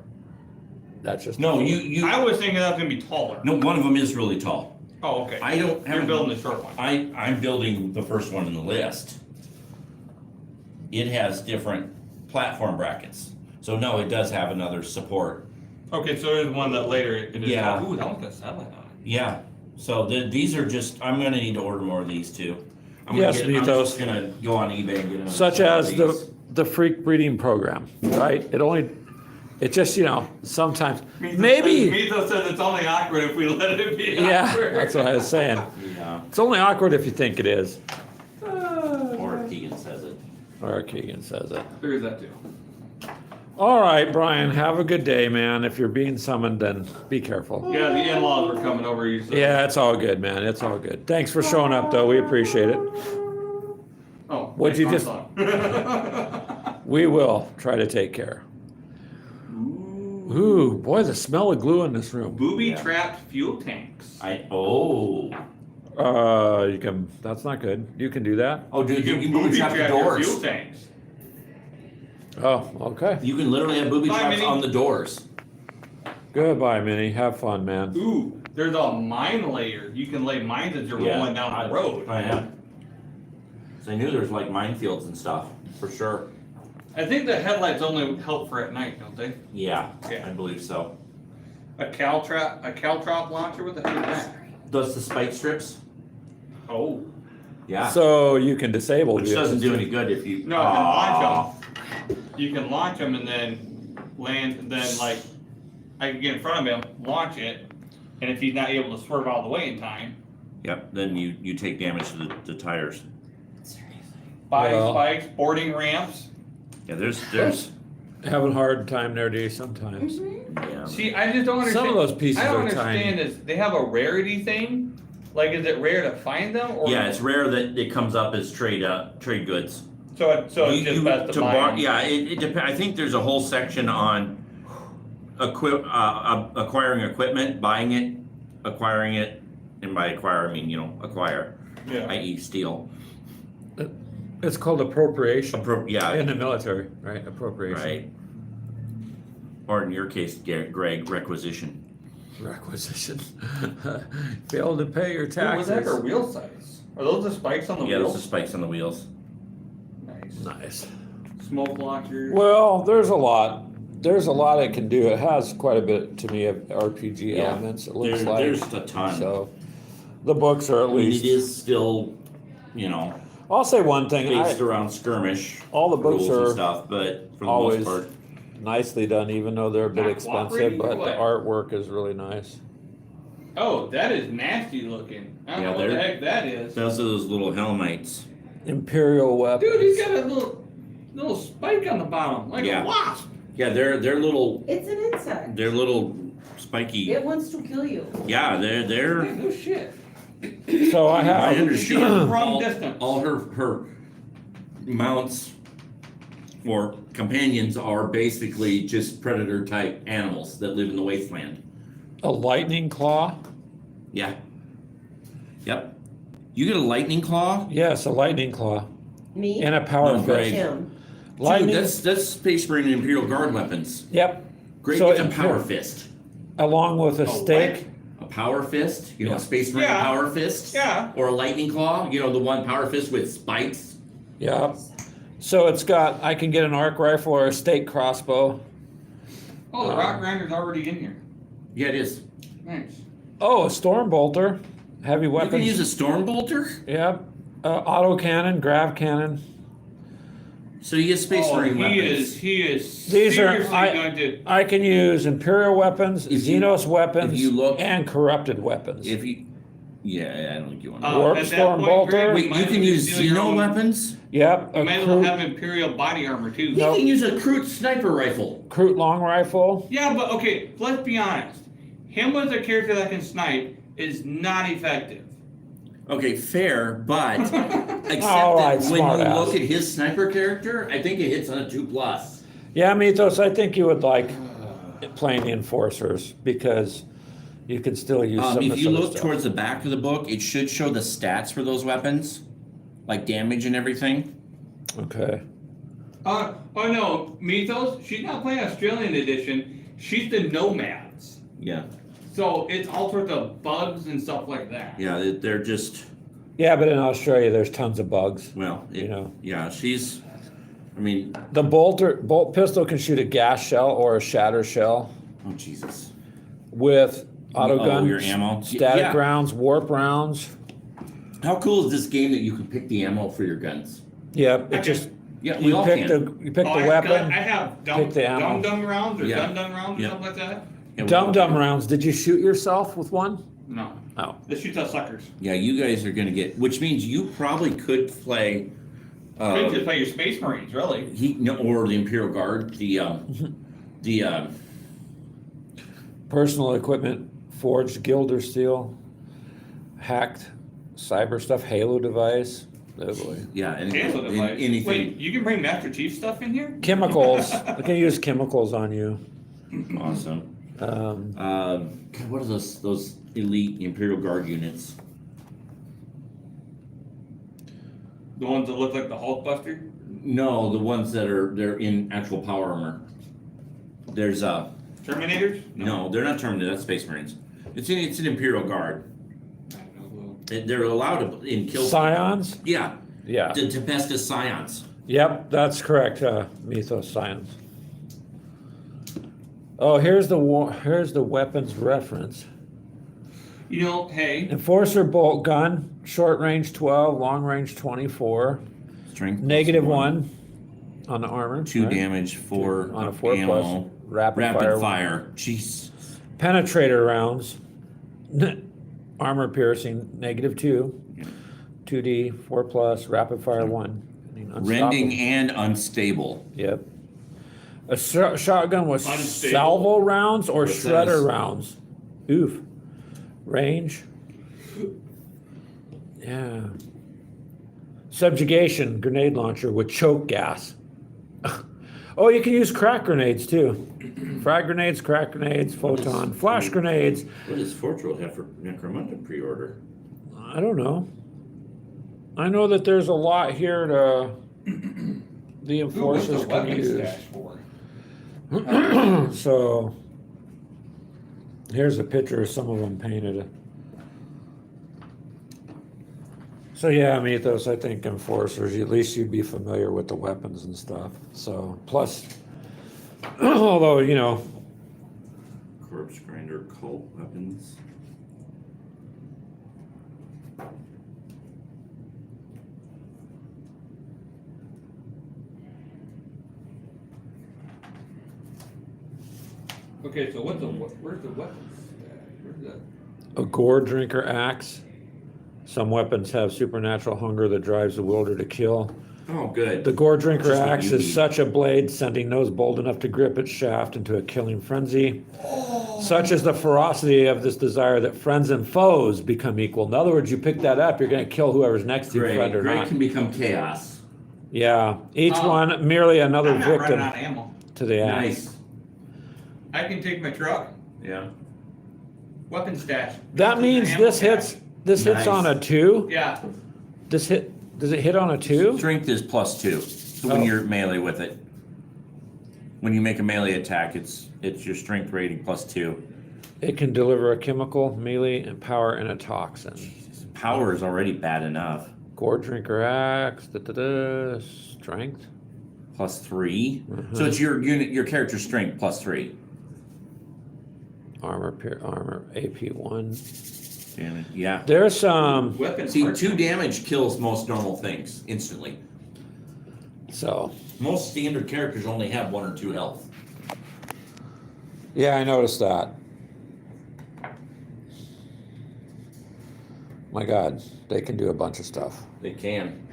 That's just No, you. I was thinking that's gonna be taller. No, one of them is really tall. Oh, okay. I don't. You're building the short one. I'm building the first one in the list. It has different platform brackets. So no, it does have another support. Okay, so there's one that later it is. Yeah. Ooh, that one's got satellite on it. Yeah. So these are just, I'm gonna need to order more of these too. I'm Yes, I'm Mythos. just gonna go on eBay and get them. such some of as these. the freak breeding program, right? It only It just, sometimes, Mythos maybe, says it's only awkward if we let it be yeah, awkward. that's what I was saying. Yeah. It's only awkward if you think it is. Or Keegan says it. Or Keegan says it. There's that too. All right, Brian, have a good day, man. If you're being summoned, then be careful. Yeah, the in-laws were coming over. You said. Yeah, it's all good, man. It's all good. Thanks for showing up, though. We appreciate it. Oh, What'd you nice just- song. We will try to take care. Ooh, boy, the smell of glue in this room. Booby-trapped fuel tanks. That's not good. You can do that? Oh, dude, you can booby-trap booby trap your doors. fuel tanks. Oh, okay. You can literally have booby Bye, traps Minnie. on the doors. Goodbye, Minnie. Have fun, man. Ooh, there's a mine layer. You can lay mines as you're rolling down the road. I am. So I knew there was like minefields and stuff, for sure. I think the headlights only help for at night, don't they? Yeah, Yeah. I believe so. A caltrop launcher. What the heck is that? Does the spike strips? Oh, Yeah. So you can disable Which vehicles. doesn't do any good if you. no, you can launch them. You can launch them and then land. And then like, I can get in front of him, launch it, and if he's not able to swerve all the way in time, Yep. Then you take damage to the tires. buy Well- spikes, boarding ramps. Yeah. There's. Having a hard time there, do you, sometimes? Yeah. See, I just don't understand. Some of those pieces I don't are tiny. understand is they have a rarity thing. Like, is it rare to find them, or Yeah, it's rare that it comes up as trade goods. so it's just best to buy them? Yeah, it depends. I think there's a whole section on acquiring equipment, buying it, acquiring it, and by acquire I mean acquire, Yeah. i.e. steal. It's called appropriation Yeah, in the military, right? Appropriation. right. Or in your case, Greg, requisition. Requisition. Fail to pay your Ooh, what's taxes. that for wheel size? Are those the spikes on the Yeah, those are wheels? spikes on the wheels. Nice. Nice. Smoke blockers. Well, there's a lot. There's a lot it can do. It has quite a bit to me of RPG Yeah. elements. It looks There's like a ton. so. The books are at I mean, least. it is still, I'll say one thing. based around skirmish. all the books rules and are stuff, but for the always most part, nicely done, even though they're a bit Not expensive. cooperating or But the what? artwork is really nice. Oh, that is nasty looking. I don't Yeah, know what the they're- heck that is. those are those little helmites. Imperial weapons. Dude, he's got a little spike on the bottom, like Yeah. a wasp. Yeah, they're little. It's an insect. They're little spiky. It wants to kill you. Yeah, they're. Yeah, no shit. So I I have. understand. From all, distance. all her mounts or companions are basically just predator type animals that live in the wasteland. A lightning claw? Yeah. Yep. You get a lightning claw. Yes, a lightning claw. Me? And a power No, fist. Greg. Him. Lightning. Dude, that's Space Marine and Imperial Guard weapons. Yep. Great So gets a power Imperial- fist. Along with a stake. A power fist, Yeah. a Space Marine Yeah. power fist. Yeah. Or a lightning claw, the one power fist with spikes. Yep. So it's got. I can get an arc rifle or a stake crossbow. Oh, the rock grinder's already in here. Yeah, it is. Nice. Oh, a storm bolter. Heavy You weapons. can use a storm bolter. Yep. Auto cannon, grav cannon. So you get Space Marine weapons. He is These are- seriously going to. I can use Imperial weapons, If you- Xenos weapons, if you look- and corrupted weapons. If you, yeah, I don't think you want. Warp at that storm point, bolter. Greg, Wait, might you as can well use steal your Xeno own- Yep. You A might as well Kroot, have Imperial body armor too. You can use a Kroot sniper rifle. Kroot long rifle. Yeah, but okay, let's be honest. Him as a character that can snipe is not effective. Okay, fair, but except All right, that when smart you ass. look at his sniper character, I think it hits on a 2+. Yeah, Mythos, I think you would like playing the Enforcers because you can still use some of If this you other look stuff. towards the back of the book, it should show the stats for those weapons, like damage and everything. Okay. Oh no, Mythos, she's not playing Australian edition. She's the Nomads. Yeah, So it's all sorts of bugs and stuff like that. yeah, they're just Yeah, but in Australia, there's tons of bugs. well, yeah, she's. I mean, The bolt pistol can shoot a gas shell or a shatter shell oh Jesus. with auto gun, your ammo. static Yeah. rounds, warp rounds. How cool is this game that you can pick the ammo for your guns? Yep, it just Yeah, we You all pick can. you pick the I weapon. have pick the ammo. dum rounds or Yeah. dum rounds or Yeah. something like that. Yeah, we all Dum can. rounds. Did you shoot yourself with one? No, Oh. this shoots out suckers. Yeah, you guys are gonna get, which means you probably could play. Could just play your Space Marines, really. Or the Imperial Guard, the Personal equipment, forged gilder steel, hacked cyber stuff, Halo device. Oh boy. yeah, Cancel device. anything. Wait, you can bring Master Chief stuff in here? Chemicals. I can use chemicals on you. Awesome. Um, God, what are those elite Imperial Guard units? The ones that look like the Hulkbuster? No, the ones they're in actual power armor. There's Terminators? no, they're not Terminator. That's Space Marines. It's an Imperial Guard. I have no clue. They're allowed to in kill. Scions? Yeah, Yeah. the Tempestus Scions. Yep, that's correct. Mythos scions. Oh, here's the weapons reference. You know, hey, Enforcer bolt gun, short range 12, long range 24, Strength negative plus 1 on the armor. 2 right? damage, 4 on a 4 ammo. plus rapid fire. Fire. Jeez. Penetrator rounds, armor piercing, negative 2, Yeah. 2D, 4 plus, rapid fire 1. Rending and unstable. Yep. A shotgun with Unstable. salvo rounds or What's shredder this? rounds. Oof. Range. Yeah. Subjugation grenade launcher with choke gas. Oh, you can use crack grenades too. Frag grenades, crack grenades, photon, flash grenades. What does Fortress have for Necromuda pre-order? I don't know. I know that there's a lot here to the who was the enforcers can weapon use. stash for? So here's a picture of some of them painted. So yeah, Mythos, I think enforcers, at least you'd be familiar with the weapons and stuff. So plus, although, you know, Corpse grinder, cult weapons. Okay, so where's the weapons stash? Where's the... a gore drinker axe. Some weapons have supernatural hunger that drives the wielder to kill. Oh, good. The gore drinker Just what axe you is need. such a blade, sending those bold enough to grip its shaft into a killing frenzy. Such is the ferocity of this desire that friends and foes become equal. In other words, you pick that up, you're going to kill whoever's next to you, friend or Greg not. can become chaos. Yeah, each Oh. one merely another I'm not running victim out of ammo. to the axe. Nice. I can take my truck, Yeah. weapon stash. That means Ammo this stash. hits Nice. on a 2. Yeah, Does it hit on a 2? Strength is +2. So when Oh. you're melee with it. When you make a melee attack, it's your strength rating +2. It can deliver a chemical, melee, and power and a toxin. Power is already bad enough. Gore drinker axe, strength. +3. Mm-hmm. So it's your unit, your character's strength +3. Armor, AP1. Damn it. Yeah. There's some, weapon. See, part- 2 damage kills most normal things instantly. so, Most standard characters only have 1 or 2 health. yeah, I noticed that. My God, they can do a bunch of stuff. They can.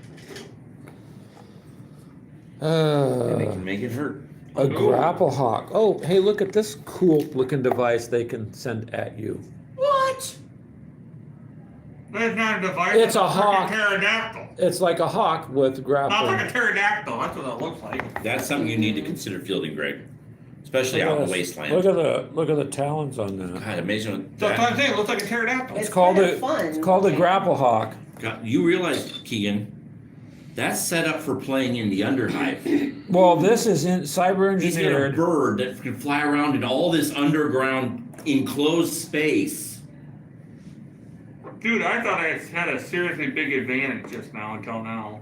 And they Uh, can make it hurt. a grapple hawk. Oh, hey, look at this cool looking device they can send at you. What? That's not a device. It's a freaking hawk. Pterodactyl. It's like a hawk with Sounds like a grappling. pterodactyl. That's what it looks like. That's something you need to consider fielding, Greg. Especially out in the wasteland. Look at the talons on that. God, amazing. What So that's what I'm that, saying. It looks like a pterodactyl. It's called kind of a fun. it's called a grapple hawk. God, you realize, Keegan, that's set up for playing in the Underhive. Well, this is in cyber He's got a engineered. bird that can fly around in all this underground enclosed space. Dude, I thought I had a seriously big advantage just now until now.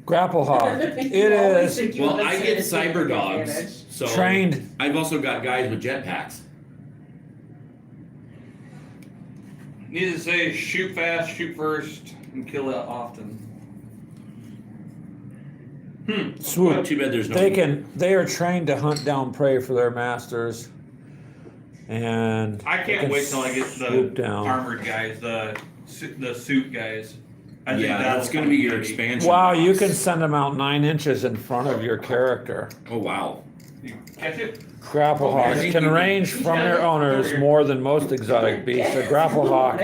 Grapple hawk. You It always is think you Well, have a I get citizen cyber advantage. dogs, so trained. I've also got guys with jetpacks. Need to say shoot fast, shoot first, and kill it often. Swoop. Too bad there's no. They are trained to hunt down prey for their masters. And I they can't can wait till I get swoop the down. armored guys, the suit guys. I think Yeah, that'll that's gonna be your handy. expansion. Wow, you box. can send them out 9 inches in front of your character. Oh, wow. You catch it? Grapple I hawks think can you- range from their owners more than most exotic beasts. A grapple hawk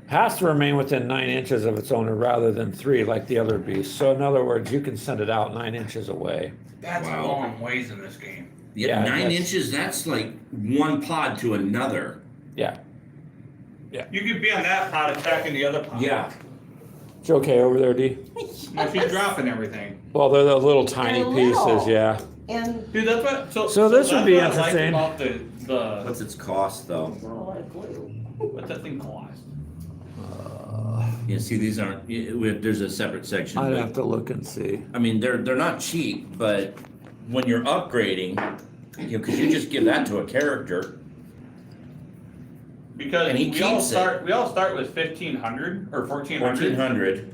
has to remain within 9 inches of its owner rather than 3 like the other beasts. So in other words, you can send it out 9 inches away. That's Wow. a long ways in this game. Yeah, Yeah, 9 that's- inches, that's like one pod to another. Yeah. You could be on that pod attacking the other pod. Yeah. It's okay over there, D? No, she's dropping everything. Well, they're the little tiny They're pieces, little. yeah. And Dude, that's what. So this would that's be what I liked interesting. About the What's its cost, though? a lot of glue. what's that thing cost? Yeah, see, these aren't, there's a separate section. I'd but- have to look and see. I mean, they're not cheap, but when you're upgrading, because you just give that to a character. Because And he we all keeps it. start with 1,500 or 1,400, 1,400.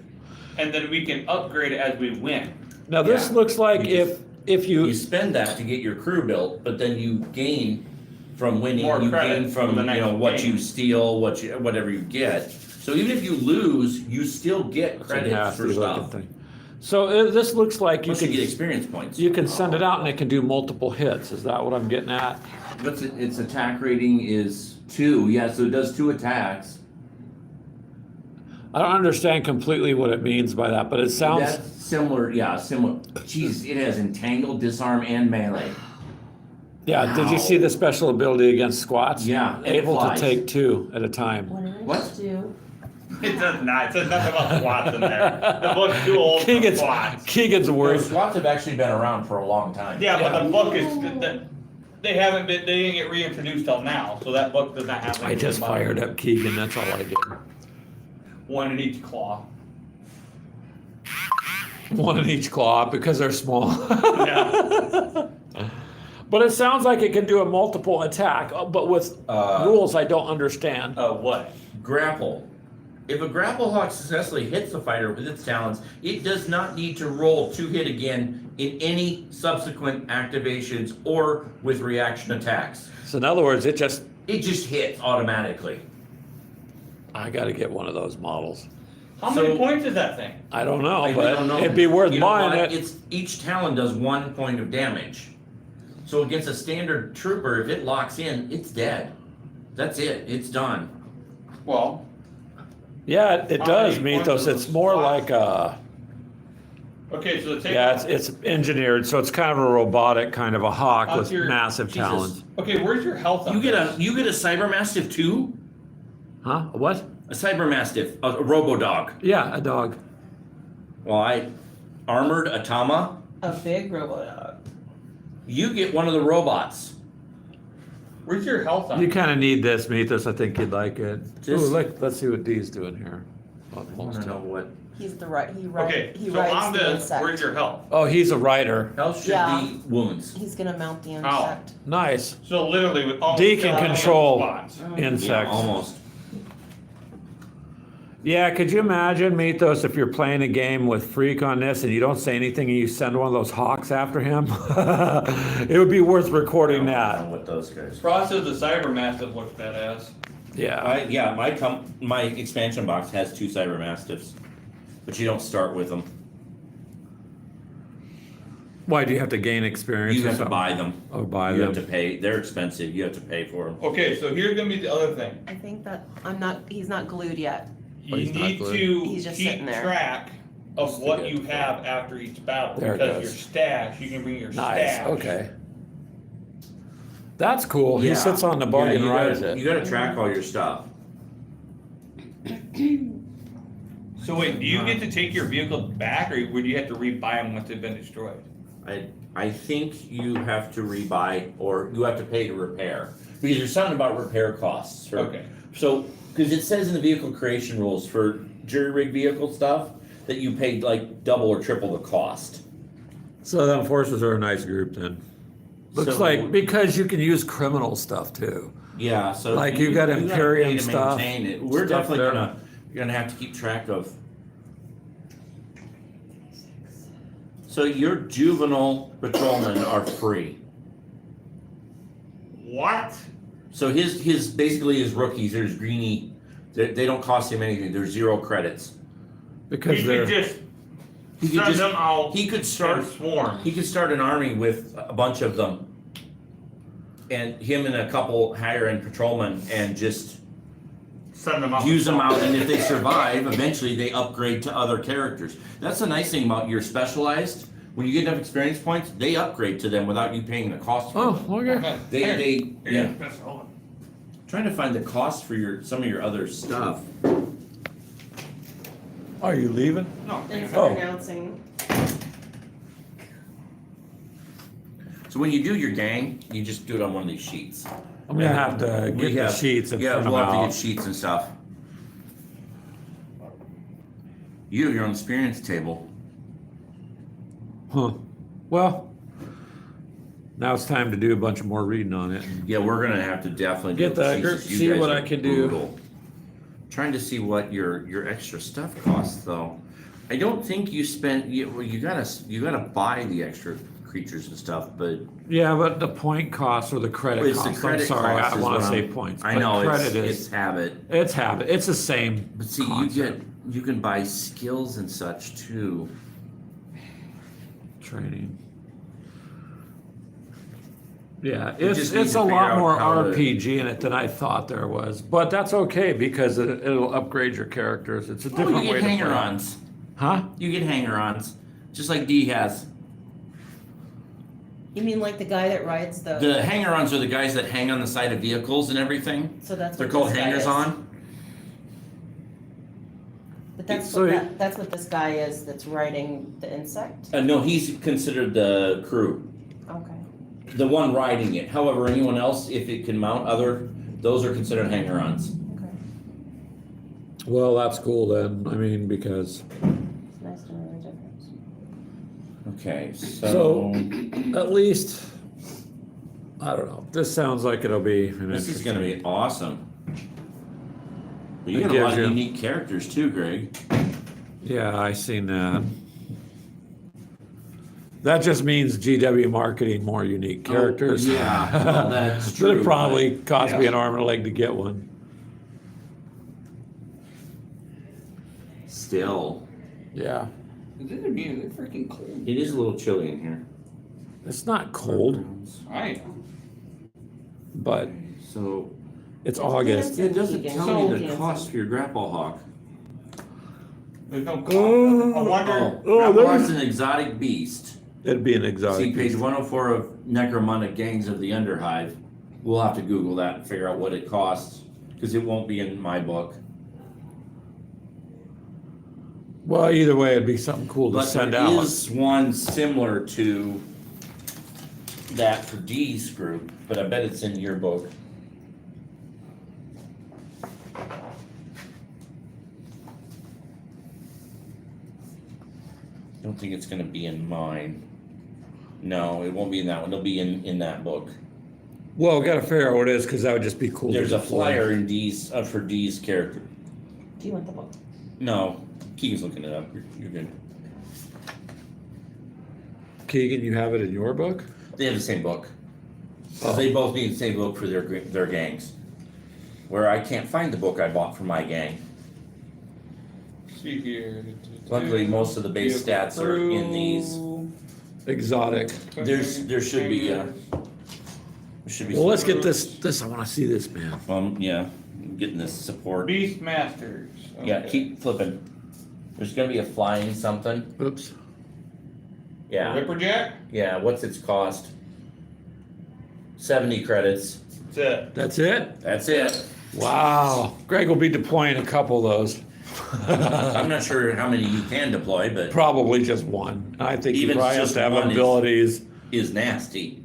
and then we can upgrade it as we win. Now this Yeah. looks like You if You you, spend that to get your crew built, but then you gain from winning. More You credit gain for from the you next know what game. you steal, whatever you get. So even if you lose, you still get it's a credits nasty for looking stuff. thing. So this looks like you Plus you get can, experience points. you can send it out and it can do multiple hits. Is that what I'm getting at? What's its attack rating is 2. Yeah, so it does 2 attacks. I don't understand completely what it means by that, but it sounds, That's similar. Yeah, similar. Jeez, it has entangle, disarm, and melee. yeah, did you see the special ability against squats? Yeah, it Able to flies. take 2 at a time. What? It does not. It says nothing about squats in there. The book's too old for Keegan's, squats. Keegan's worried. Squats have actually been around for a long time. Yeah, but the book is. They haven't been. They didn't get reintroduced till now, so that book does not have. I just anything about it. fired up Keegan, that's all I did. One in each claw. One in each claw because they're small. Yeah. But it sounds like it can do a multiple attack, but with rules I don't understand. What? Grapple. If a grapple hawk successfully hits the fighter with its talons, it does not need to roll to hit again in any subsequent activations or with reaction attacks. So in other words, It just hits automatically. I gotta get one of those models. How many So- points is that thing? I don't know, I but don't know. it'd be worth You know buying what? it. It's each talon does 1 point of damage. So against a standard trooper, if it locks in, it's dead. That's it. It's done. Well, Yeah, it How does, many points Mythos. are It's those more slots? like a, okay, so the yeah, it's engineered, so it's kind of a robotic kind of a hawk How's with your- massive Jesus. talons. Okay, where's your health? You on get this? a cyber mastiff too? Huh? What? A cyber mastiff, a robo dog. Yeah, a dog. Well, I armored Atama. A big robot. You get one of the robots. Where's your health on? You kind of need this, Mythos. I think you'd like it. Ooh, Just- let's see what D's doing here. I don't know what. He's the right. Okay, He so rides on the this, insect. where's your health? Oh, he's a writer. Health should Yeah. be wounds. He's gonna mount the How? insect. Nice. So literally with all D can control spots. insects. Yeah, almost. Yeah, could you imagine, Mythos, if you're playing a game with Freak on this and you don't say anything and you send one of those hawks after him? It would be worth recording I don't that. know what those guys. Frost says the cyber mastiff looks badass. Yeah. My expansion box has 2 cyber mastiffs, but you don't start with them. Why do you have to gain experience? You or have to something? buy them. Or buy You them. have to pay. They're expensive. You have to pay for them. Okay, so here's gonna be the other thing. I think that he's not glued yet. Oh, You he's not need glued. to He's just keep sitting there. track of Just what to you get- have after each battle. There it because goes. your stash, you can bring your Nice, stash. okay. That's cool. He Yeah. sits on the bug Yeah, and you rides gotta, it. You gotta track all your stuff. So wait, do you get to take your vehicle back, or would you have to rebuy them once they've been destroyed? I think you have to rebuy or you have to pay to repair because there's something about repair costs. Okay. So, because it says in the vehicle creation rules for jury rig vehicle stuff that you paid like double or triple the cost. So the enforcers are a nice group then. Looks So- like, because you can use criminal stuff too. Yeah, so Like you got gotta Imperium pay to stuff, maintain it. We're stuff definitely there. you're gonna have to keep track of. So your juvenile patrolmen are free. What? So his basically his rookies, there's greenie, they don't cost him anything. There's 0 credits. Because He they're could just He could send just them out. he could start and swarm. he could start an army with a bunch of them, and him and a couple higher end patrolmen, and just Send them out. use them out. And if they survive, eventually they upgrade to other characters. That's the nice thing about your specialized. When you get enough experience points, they upgrade to them without you paying the cost for them. oh, okay. They Yeah. yeah. Trying to find the cost for some of your other stuff. Are you leaving? No. Thanks Oh. for announcing. So when you do your gang, you just do it on one of these sheets. I'm gonna have to We get the have- sheets and Yeah, print them we'll have to out. get sheets and stuff. You have your own experience table. Huh. Well, now it's time to do a bunch of more reading on it. Yeah, we're gonna have to definitely Get do that, sheets if you see guys what are I can do. brutal. Trying to see what your extra stuff costs though. I don't think you spent you gotta buy the extra creatures and stuff, but Yeah, but the point cost or the credit it's the cost. credit I'm sorry, cost I is want what to say I'm- points. I but know credit it's is habit. it's habit. It's the same. But see, concept. you can buy skills and such too. Training. Yeah, We it's just need it's to a figure lot out more how to- RPG in it than I thought there was, but that's okay because it'll upgrade your characters. It's a Oh, different you way get to play. hanger-ons. Huh? You get hanger-ons, just like D has. You mean like the guy that rides the? The hanger-ons are the guys that hang on the side of vehicles and everything. So that's They're what called this guy is. hangers-on. But that's So what he- that's what this guy is that's riding the insect. No, he's considered the crew, Okay. the one riding it. However, anyone else, if it can mount those are considered hanger-ons. Okay. Well, that's cool then. I mean, because It's nice to know the difference. Okay, So- at least I don't know. This sounds like it'll be an this is gonna be awesome. But you It got a gives lot of you- unique characters too, Greg. Yeah, I seen that. That just means GW marketing more unique characters. Oh, yeah, well, that's But it true, probably but- cost me yeah. an arm and a leg to get one. Still, Yeah, Is it being it's freaking cold? it is a little chilly in here. it's not cold, I know. but So it's August. it doesn't Vegan. tell So me the fancy. cost for your grapple hawk. There's no. Oh. I wonder. Oh, Grapple there's- hawk's an exotic beast. It'd be an See exotic. page 104 of Necromuda Gangs of the Underhive. We'll have to Google that and figure out what it costs, because it won't be in my book. Well, either way, it'd be something cool to But send there out. is one similar to that for D's group, but I bet it's in your book. I don't think it's gonna be in mine. No, it won't be in that one. It'll be in that book. Well, we gotta figure out what it is because that would just be cool. to There's a deploy. flyer in D's for D's character. Do you want the book? No, Keegan's looking it up. You're good. Keegan, you have it in your book? They have the same book. Oh. They both need the same book for their gangs. Where I can't find the book I bought for my gang. See here. Luckily, most of the base stats are in these. Exotic. There should be there should be. Well, let's some- get this. I want to see this, man. Yeah, getting this support. Beast Masters. Yeah, Okay. keep flipping. There's gonna be a flying something. Oops. Yeah, Ripperjack. yeah. What's its cost? 70 credits. That's it. That's it? That's it. Wow. Greg will be deploying a couple of those. I'm not sure how many you can deploy, but Probably just one. I think Even he probably has just to have one is- abilities. is nasty.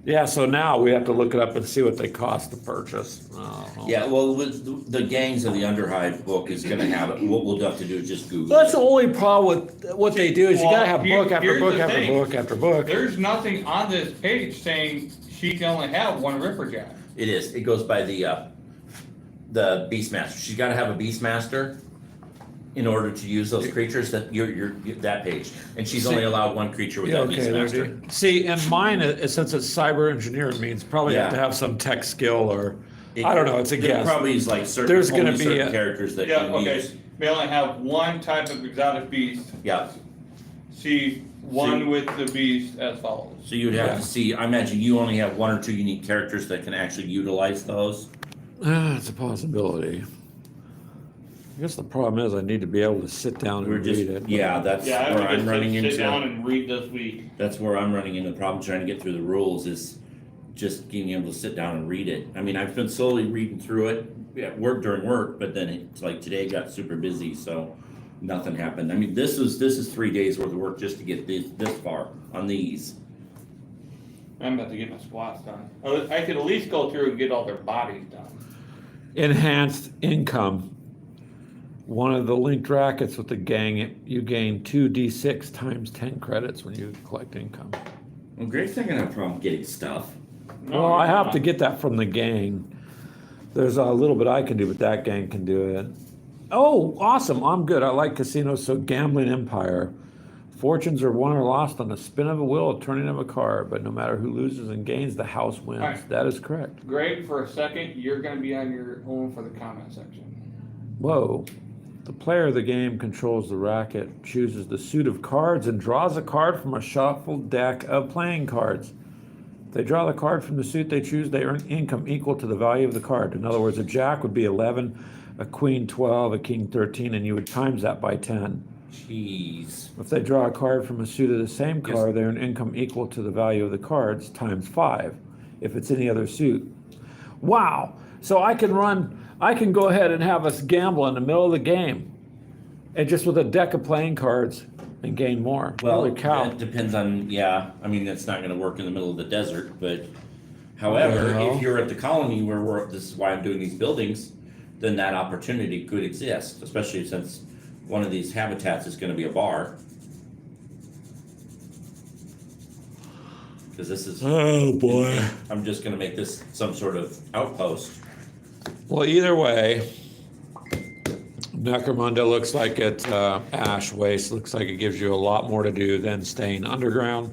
Yeah, so now we have to look it up and see what they cost to purchase. I don't know. Yeah, well, with the Gangs of the Underhive book is gonna have it. What we'll have to do is just Google That's it. the only problem with what they do is you Well, gotta have book after here's book the after thing. book after book. There's nothing on this page saying she can only have one Ripperjack. It is. It goes by the Beastmaster. She's gotta have a Beastmaster. in order to use those creatures, that you're that page. And she's only allowed one creature with Yeah, that okay, beast there's master. it. See, and mine, since it's cyber engineered, means probably have to Yeah. have some tech skill or, I don't know, it's a There guess. probably is like certain, There's gonna only be certain a- characters that Yeah, can okay, use. may only have one type of exotic beast. Yeah, See, one with the beast as follows. so you would have Yeah. to see, I imagine you only have one or two unique characters that can actually utilize those. It's a possibility. I guess the problem is I need to be able to sit down We're and just, read it. yeah, that's where I'm running Sit down into, and read this week. that's where I'm running into the problem, trying to get through the rules is just being able to sit down and read it. I mean, I've been slowly reading through it, during work, but then it's like today got super busy, so nothing happened. I mean, this is 3 days worth of work just to get this far on these. I'm about to get my squats done. I could at least go through and get all their bodies done. Enhanced income. One of the linked rackets with the gang, you gain 2d6 times 10 credits when you collect income. Well, Greg's not gonna have a problem getting stuff. No, Well, I you're have not. to get that from the gang. There's a little bit I can do, but that gang can do it. Oh, awesome. I'm good. I like casinos. So gambling empire. Fortunes are won or lost on the spin of a wheel, a turning of a card, but no matter who loses and gains, the house wins. Alright. That is correct. Greg, for a second, you're gonna be on your own for the comment section. Whoa. The player of the game controls the racket, chooses the suit of cards, and draws a card from a shuffled deck of playing cards. If they draw the card from the suit they choose, they earn income equal to the value of the card. In other words, a jack would be 11, a queen 12, a king 13, and you would times that by 10. Jeez. If they draw a card from a suit of the same Yes. card, they earn income equal to the value of the cards times 5 if it's any other suit. Wow. So I can go ahead and have us gamble in the middle of the game and just with a deck of playing cards and gain more. Well, Holy cow. it depends on, yeah, I mean, that's not gonna work in the middle of the desert, but however, Well. if you're at the colony where this is why I'm doing these buildings, then that opportunity could exist, especially since one of these habitats is gonna be a bar. Cause this is, Oh boy. I'm just gonna make this some sort of outpost. Well, either way, Necromunda looks like it, ash waste looks like it gives you a lot more to do than staying underground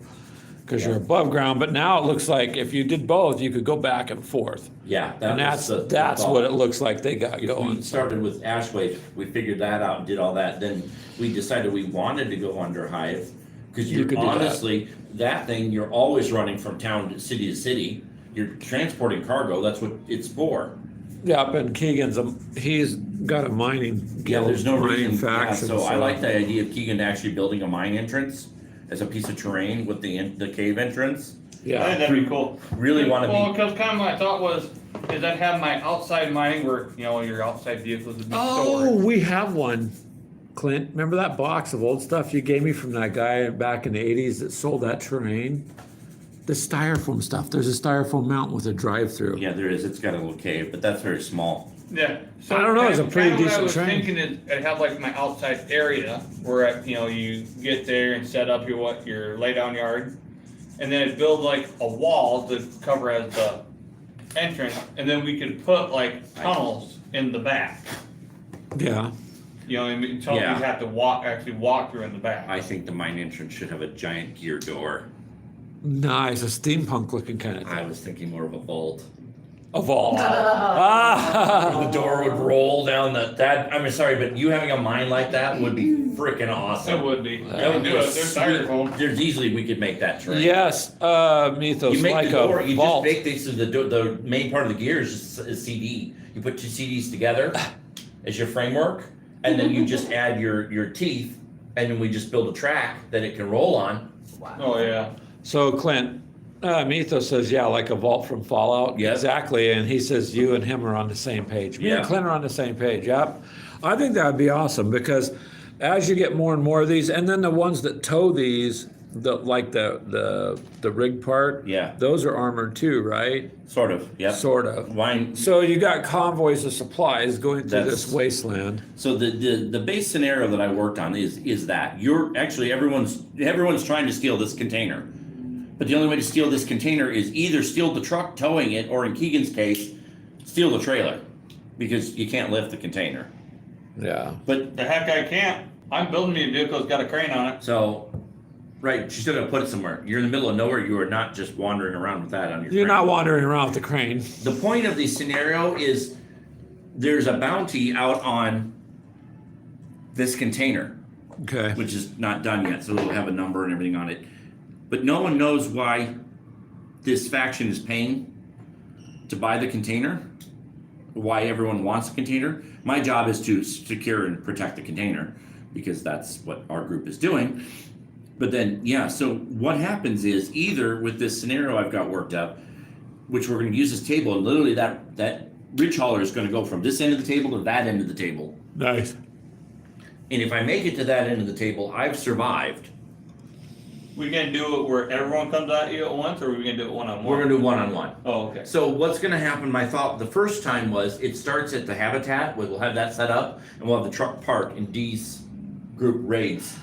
because you're above ground. But now it looks like if you did both, you could go back and forth. Yeah, And was the that's thought. what it looks like they got If going. we started with ash waste, we figured that out and did all that, then we decided we wanted to go under hive. Cause You you're could do that. honestly, that thing, you're always running from town to city, you're transporting cargo, that's what it's for. Yep, and he's got a mining Yeah, guild, there's no mining reason, yeah, faction. so I like the idea of Keegan actually building a mine entrance as a piece of terrain with the cave entrance. I think Yeah, that'd be cool. Really wanna Well, be, because kind of my thought was, is I'd have my outside mining where, your outside vehicles would be oh, stored. we have one. Clint, remember that box of old stuff you gave me from that guy back in the 80s that sold that terrain? The styrofoam stuff. There's a styrofoam mountain with a drive-through. yeah, there is, it's got a little cave, but that's very small. Yeah. So I don't know, it's a pretty kinda what decent I was train. thinking is I'd have like my outside area where, you get there and set up your lay down yard. And then I'd build like a wall to cover as the entrance, and then we could put like tunnels in the back. Yeah. Until you Yeah. have to actually walk through in the back. I think the mine entrance should have a giant gear door. Nice, a steampunk looking kind of I thing. was thinking more of a vault. A vault. Where Ah! the door would roll down I'm sorry, but you having a mine like that would be freaking That awesome. would be. That That would do it. There's There's styrofoam. easily, we could make that terrain. Yes, Mythos, You make like the door, a you just vault. make this, the main part of the gear is just a CD. You put two CDs together as your framework, and then you just add your teeth, and then we just build a track that it can roll on. Oh, yeah. So Clint, Mythos says, yeah, like a vault from Fallout. Yeah. Exactly, and he says you and him are on the same page. Me and Yeah. Clint are on the same page, yep. I think that would be awesome because as you get more and more of these, and then the ones that tow these, the rig part, Yeah. those are armored too, right? Sort of, yep. Sort of. Wine, So you got convoys of supplies going through That's- this wasteland. so the base scenario that I worked on is that you're actually everyone's trying to steal this container. But the only way to steal this container is either steal the truck towing it, or in Keegan's case, steal the trailer. Because you can't lift the container. Yeah. But The heck I can't. I'm building me a vehicle that's got a crane on it. so, right, you still gotta put it somewhere. You're in the middle of nowhere. You are not just wandering around with that on your. You're crane. not wandering around with the crane. The point of the scenario is there's a bounty out on this container, Okay. which is not done yet, so it'll have a number and everything on it. But no one knows why this faction is paying to buy the container, why everyone wants a container. My job is to secure and protect the container because that's what our group is doing. But then, yeah, so what happens is either with this scenario I've got worked up, which we're going to use this table, and literally that ridge hauler is going to go from this end of the table to that end of the table. Nice. And if I make it to that end of the table, I've survived. We gonna do it where everyone comes at you at once, or are we gonna do it one on one? We're going to do one-on-one. Oh, okay. So what's going to happen, my thought the first time was it starts at the habitat, we'll have that set up, and we'll have the truck park in D's group raids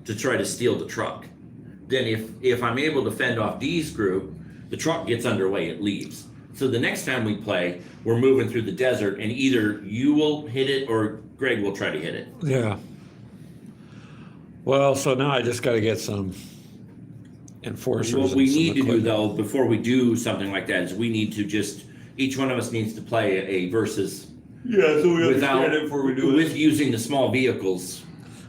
to try to steal the truck. Then if I'm able to fend off D's group, the truck gets underway, it leaves. So the next time we play, we're moving through the desert, and either you will hit it or Greg will try to hit it. Yeah. Well, so now I just got to get some enforcers. What and we some need to do equipment. though, before we do something like that, is we need to just, each one of us needs to play a versus Yeah, so we without, understand it before we do with it. using the small vehicles.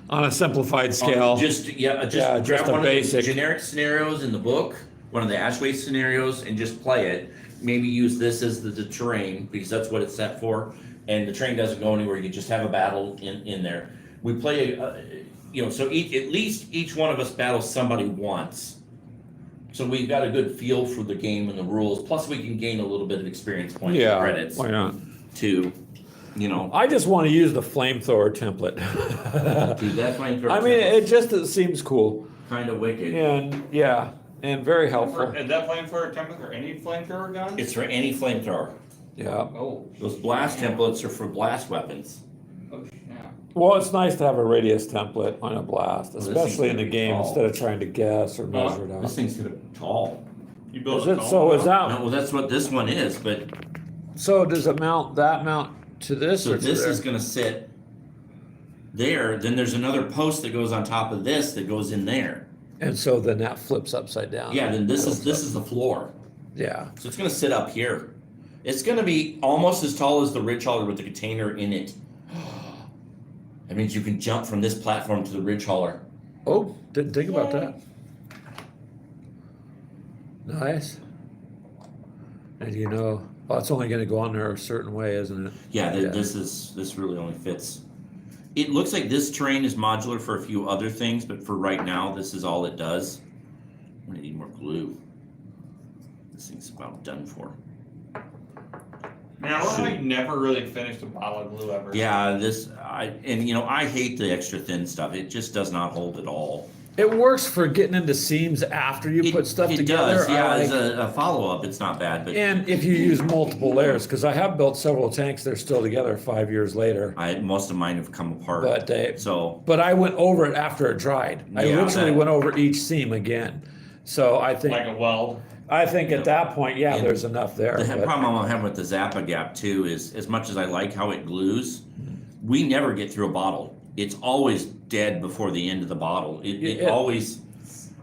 On a simplified scale. Just Yeah, grab just a one basic. of the generic scenarios in the book, one of the ash waste scenarios, and just play it. Maybe use this as the terrain because that's what it's set for, and the train doesn't go anywhere. You just have a battle in there. We play, so at least each one of us battles somebody once. So we've got a good feel for the game and the rules. Plus, we can gain a little bit of experience points and credits Why not? to, I just want to use the flamethrower template. do that flamethrower. I mean, it seems cool, kind of wicked. and very helpful. Is that flamethrower template for any flamethrower gun? It's for any flamethrower. Yeah. Oh, Those blast templates are for blast weapons. oh, snap. Well, it's nice to have a radius template on a blast, Well, this especially in thing's the game tall. instead of trying to guess or measure it This out. thing's gonna be tall. You build Is a it? tall So one? is that? No, well, that's what this one is, but So does it mount to this so or to this there? is gonna sit there. Then there's another post that goes on top of this that goes in there. And so then that flips upside down. Yeah. Then this is the floor. Yeah. So it's gonna sit up here. It's gonna be almost as tall as the ridge hauler with the container in it. That means you can jump from this platform to the ridge hauler. Oh, didn't think about that. Nice. And it's only going to go on there a certain way, isn't it? Yeah, Yeah. this really only fits. It looks like this terrain is modular for a few other things, but for right now, this is all it does. I'm gonna need more glue. This thing's about done for. Man, I never really finished a bottle of glue ever. Yeah, I hate the extra thin stuff. It just does not hold at all. It works for getting into seams after you put stuff together. Does, yeah. I As like- a follow-up, it's not bad, but and if you use multiple layers, because I have built several tanks, they're still together 5 years later. most of mine have come apart. But I went over it after it dried. I Yeah, literally that- went over each seam again. So I think Like a weld. at that point, And there's enough there. The but- problem I'm having with the Zappa Gap too is, as much as I like how it glues, we never get through a bottle. It's always dead before the end of the bottle. It always,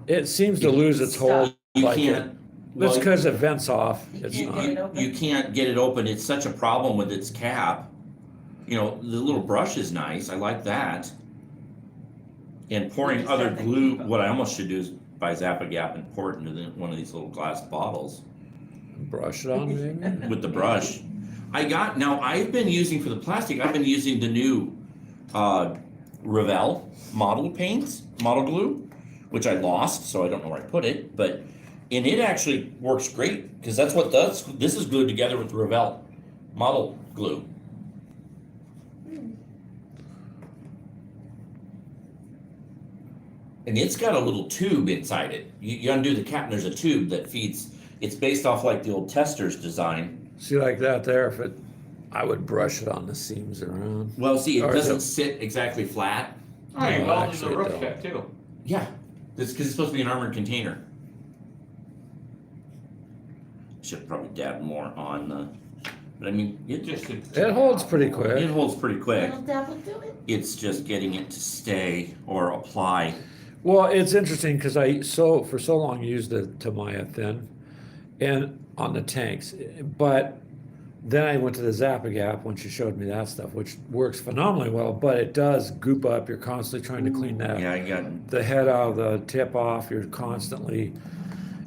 It seems to lose its hold. you like can't. It's well, because it vents off. It's can't not. get it open. You can't get it open. It's such a problem with its cap. The little brush is nice. I like that. And pouring just other have to glue, keep it. what I almost should do is buy Zappa Gap and pour it into one of these little glass bottles Brush it on, maybe. with the brush. I've been using for the plastic, I've been using the new Revell model glue, which I lost, so I don't know where I put it, and it actually works great, because that's what this is glued together with the Revell model glue. And it's got a little tube inside it. You undo the cap and there's a tube that feeds, it's based off like the old Tester's design. See, like that there, I would brush it on the seams around. Well, see, it Or is doesn't it- sit exactly flat. Oh, you No, welded the actually, roof don't. cut too. Yeah, that's because it's supposed to be an armored container. Should probably dab more on the But I mean, It holds pretty it quick. holds pretty quick. Little dab will do it. It's just getting it to stay or apply. Well, it's interesting because for so long used the Tamiya thin and on the tanks, but then I went to the Zap-A-Gap when she showed me that stuff, which works phenomenally well, but it does goop up. You're constantly trying to clean that Yeah, I got, the head out of the tip off. You're constantly,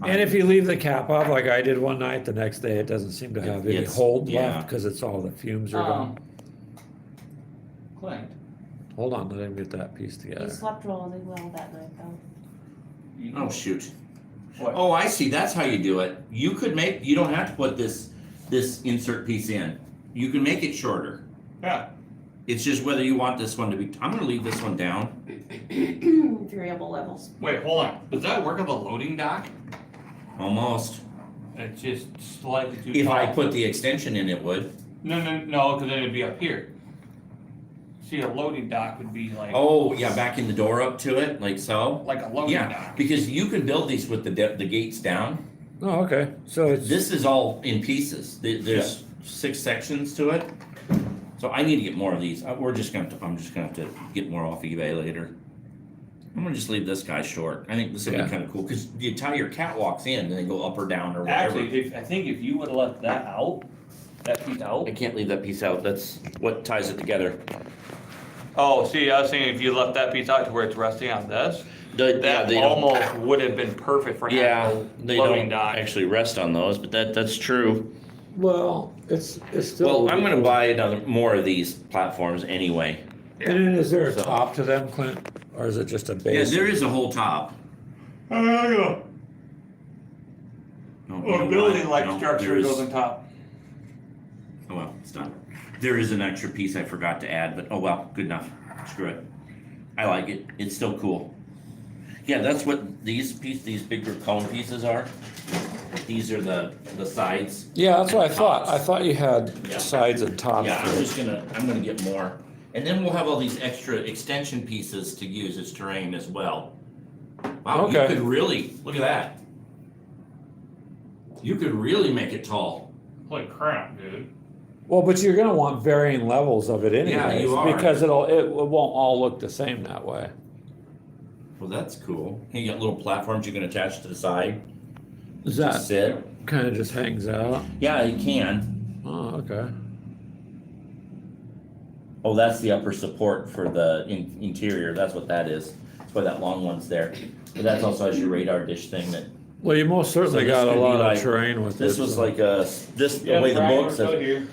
and if you leave the cap off like I did one night, the next day it doesn't seem to have any It's- hold yeah. left because it's all the fumes are gone. Clint. Hold on, let him get that piece You together. slept really well that night, though. oh, shoot. What? Oh, I see, that's how you do it. You don't have to put this insert piece in. You can make it shorter. Yeah. It's just whether you want this one to be, I'm gonna leave this one down. Variable levels. Wait, hold on. Does that work with a loading dock? Almost. It's just slightly too If tall. I put the extension in, it would. No, because then it'd be up here. See, a loading dock would be like. Oh, yeah, backing the door up to it, like so. Like a loading Yeah, dock. because you can build these with the gates down. Oh, okay, so it's, This is all in pieces. There's 6 sections to it. So I need to get more of these. I'm just gonna have to get more off eBay later. I'm gonna just leave this guy short. I think this would Yeah. be kind of cool because you tie your catwalks in and they go up or down or whatever. Actually, I think if you would have left that piece out. I can't leave that piece out. That's what ties it together. Oh, see, I was thinking if you left that piece out to where it's resting on this, that they almost would have been perfect for having a they loading don't dock. actually rest on those, but that's true. well, it's still. Well, I'm gonna buy more of these platforms anyway. And then is there a So- top to them, Clint, or is it just a Yeah, base? there is a whole top. No, Well, you know building what? like No, structure there is- goes on top. Oh well, it's done. There is an extra piece I forgot to add, but oh well, good enough. Screw it. I like it. It's still cool. Yeah, that's what these bigger cone pieces are. These are the sides. Yeah, that's what I thought. Tops. I thought you had Yeah. sides and tops. Yeah, to it. I'm gonna get more. And then we'll have all these extra extension pieces to use as terrain as well. Wow, you Okay. could really, look at that. You could really make it tall. Holy crap, dude. Well, but you're gonna want varying levels of it anyways, you are. because it won't all look the same that way. Well, that's cool. And you got little platforms you can attach to the side Is to that sit. kind of just hangs out? Yeah, you can. Oh, okay. Oh, that's the upper support for the interior. That's what that is. That's why that long one's there. But that's also has your radar dish thing that, Well, you most certainly this got a could be lot like- of terrain with this it. was so- like the way the book says. Here.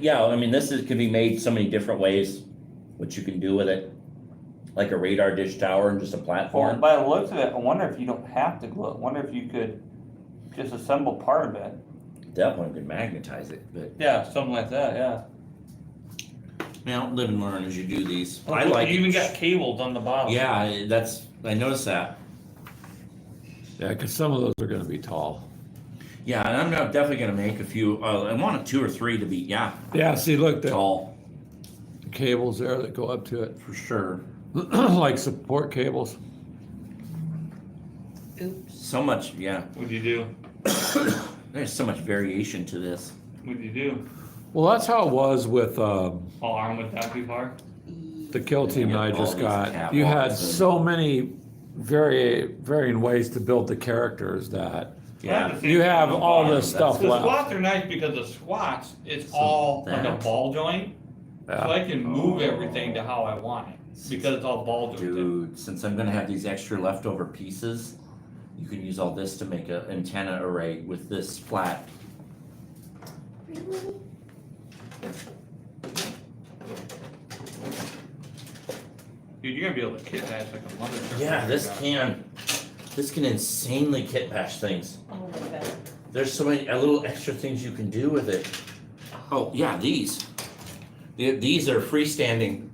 Yeah, I mean, can be made so many different ways, what you can do with it. Like a radar dish tower and just a Well, platform. by the looks of it, I wonder if you don't have to glue it. I wonder if you could just assemble part of it. Definitely could magnetize it, but, Yeah, something like that, yeah. live and learn as you do these. I like You even it. got cables on the bottom. Yeah, I noticed that. Yeah, because some of those are gonna be tall. Yeah, and I'm definitely gonna make a few, I want 2 or 3 to be, yeah, Yeah, see, look, the tall, cables there that go up to it, for sure. like support cables. Oops. So much, yeah. What'd you do? There's so much variation to this. What'd you do? Well, that's how it was with All arm went down too far? the kill team that I All just these got. You had catwalks and- so many varying ways to build the characters that Yeah, you have all bottom, this stuff The left. squats are nice because the squats, it's all like a that. ball joint. So Yeah. I can move everything to how I want it because it's all ball jointed. dude, since I'm gonna have these extra leftover pieces, you can use all this to make an antenna array with this flat. Really? Dude, you're gonna be able to kit that like a mother. Yeah, this can insanely kit bash things. Oh, my God. There's so many little extra things you can do with it. Oh, yeah, these. These are freestanding.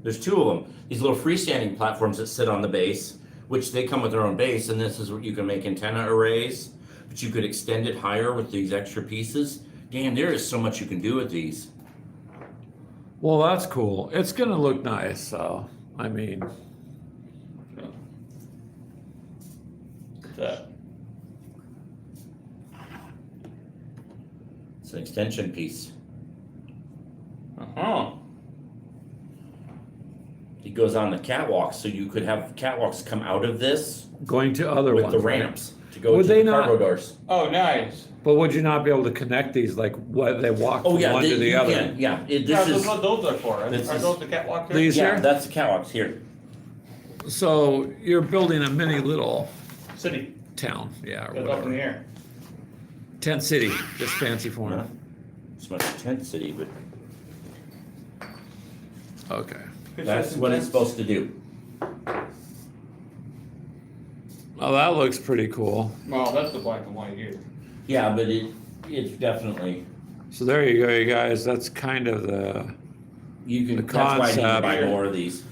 There's 2 of them. These little freestanding platforms that sit on the base, which they come with their own base, and this is what you can make antenna arrays, but you could extend it higher with these extra pieces. Damn, there is so much you can do with these. Well, that's cool. It's gonna look nice, so, I mean, What's that? It's an extension piece. Uh-huh. It goes on the catwalk, so you could have catwalks come out of this Going to other with ones. the right? ramps to go Would to they the cargo not- doors. Oh, nice. But would you not be able to connect these, like, what they walk Oh from yeah, one to the you other? can, yeah. Yeah, This that's is what those are for. Are this is- those the catwalks here? These yeah, here? that's the catwalks here. So you're building a mini little City. town, yeah, or That's up in the whatever. air. Tent city, just fancy for No, it. it's not a tent city, but Okay. that's what it's supposed to do. Oh, that looks pretty cool. Well, that's the black and white here. Yeah, but it's definitely So there you go, you guys. That's kind of the, you can. The That's why I need to concept. buy more of these.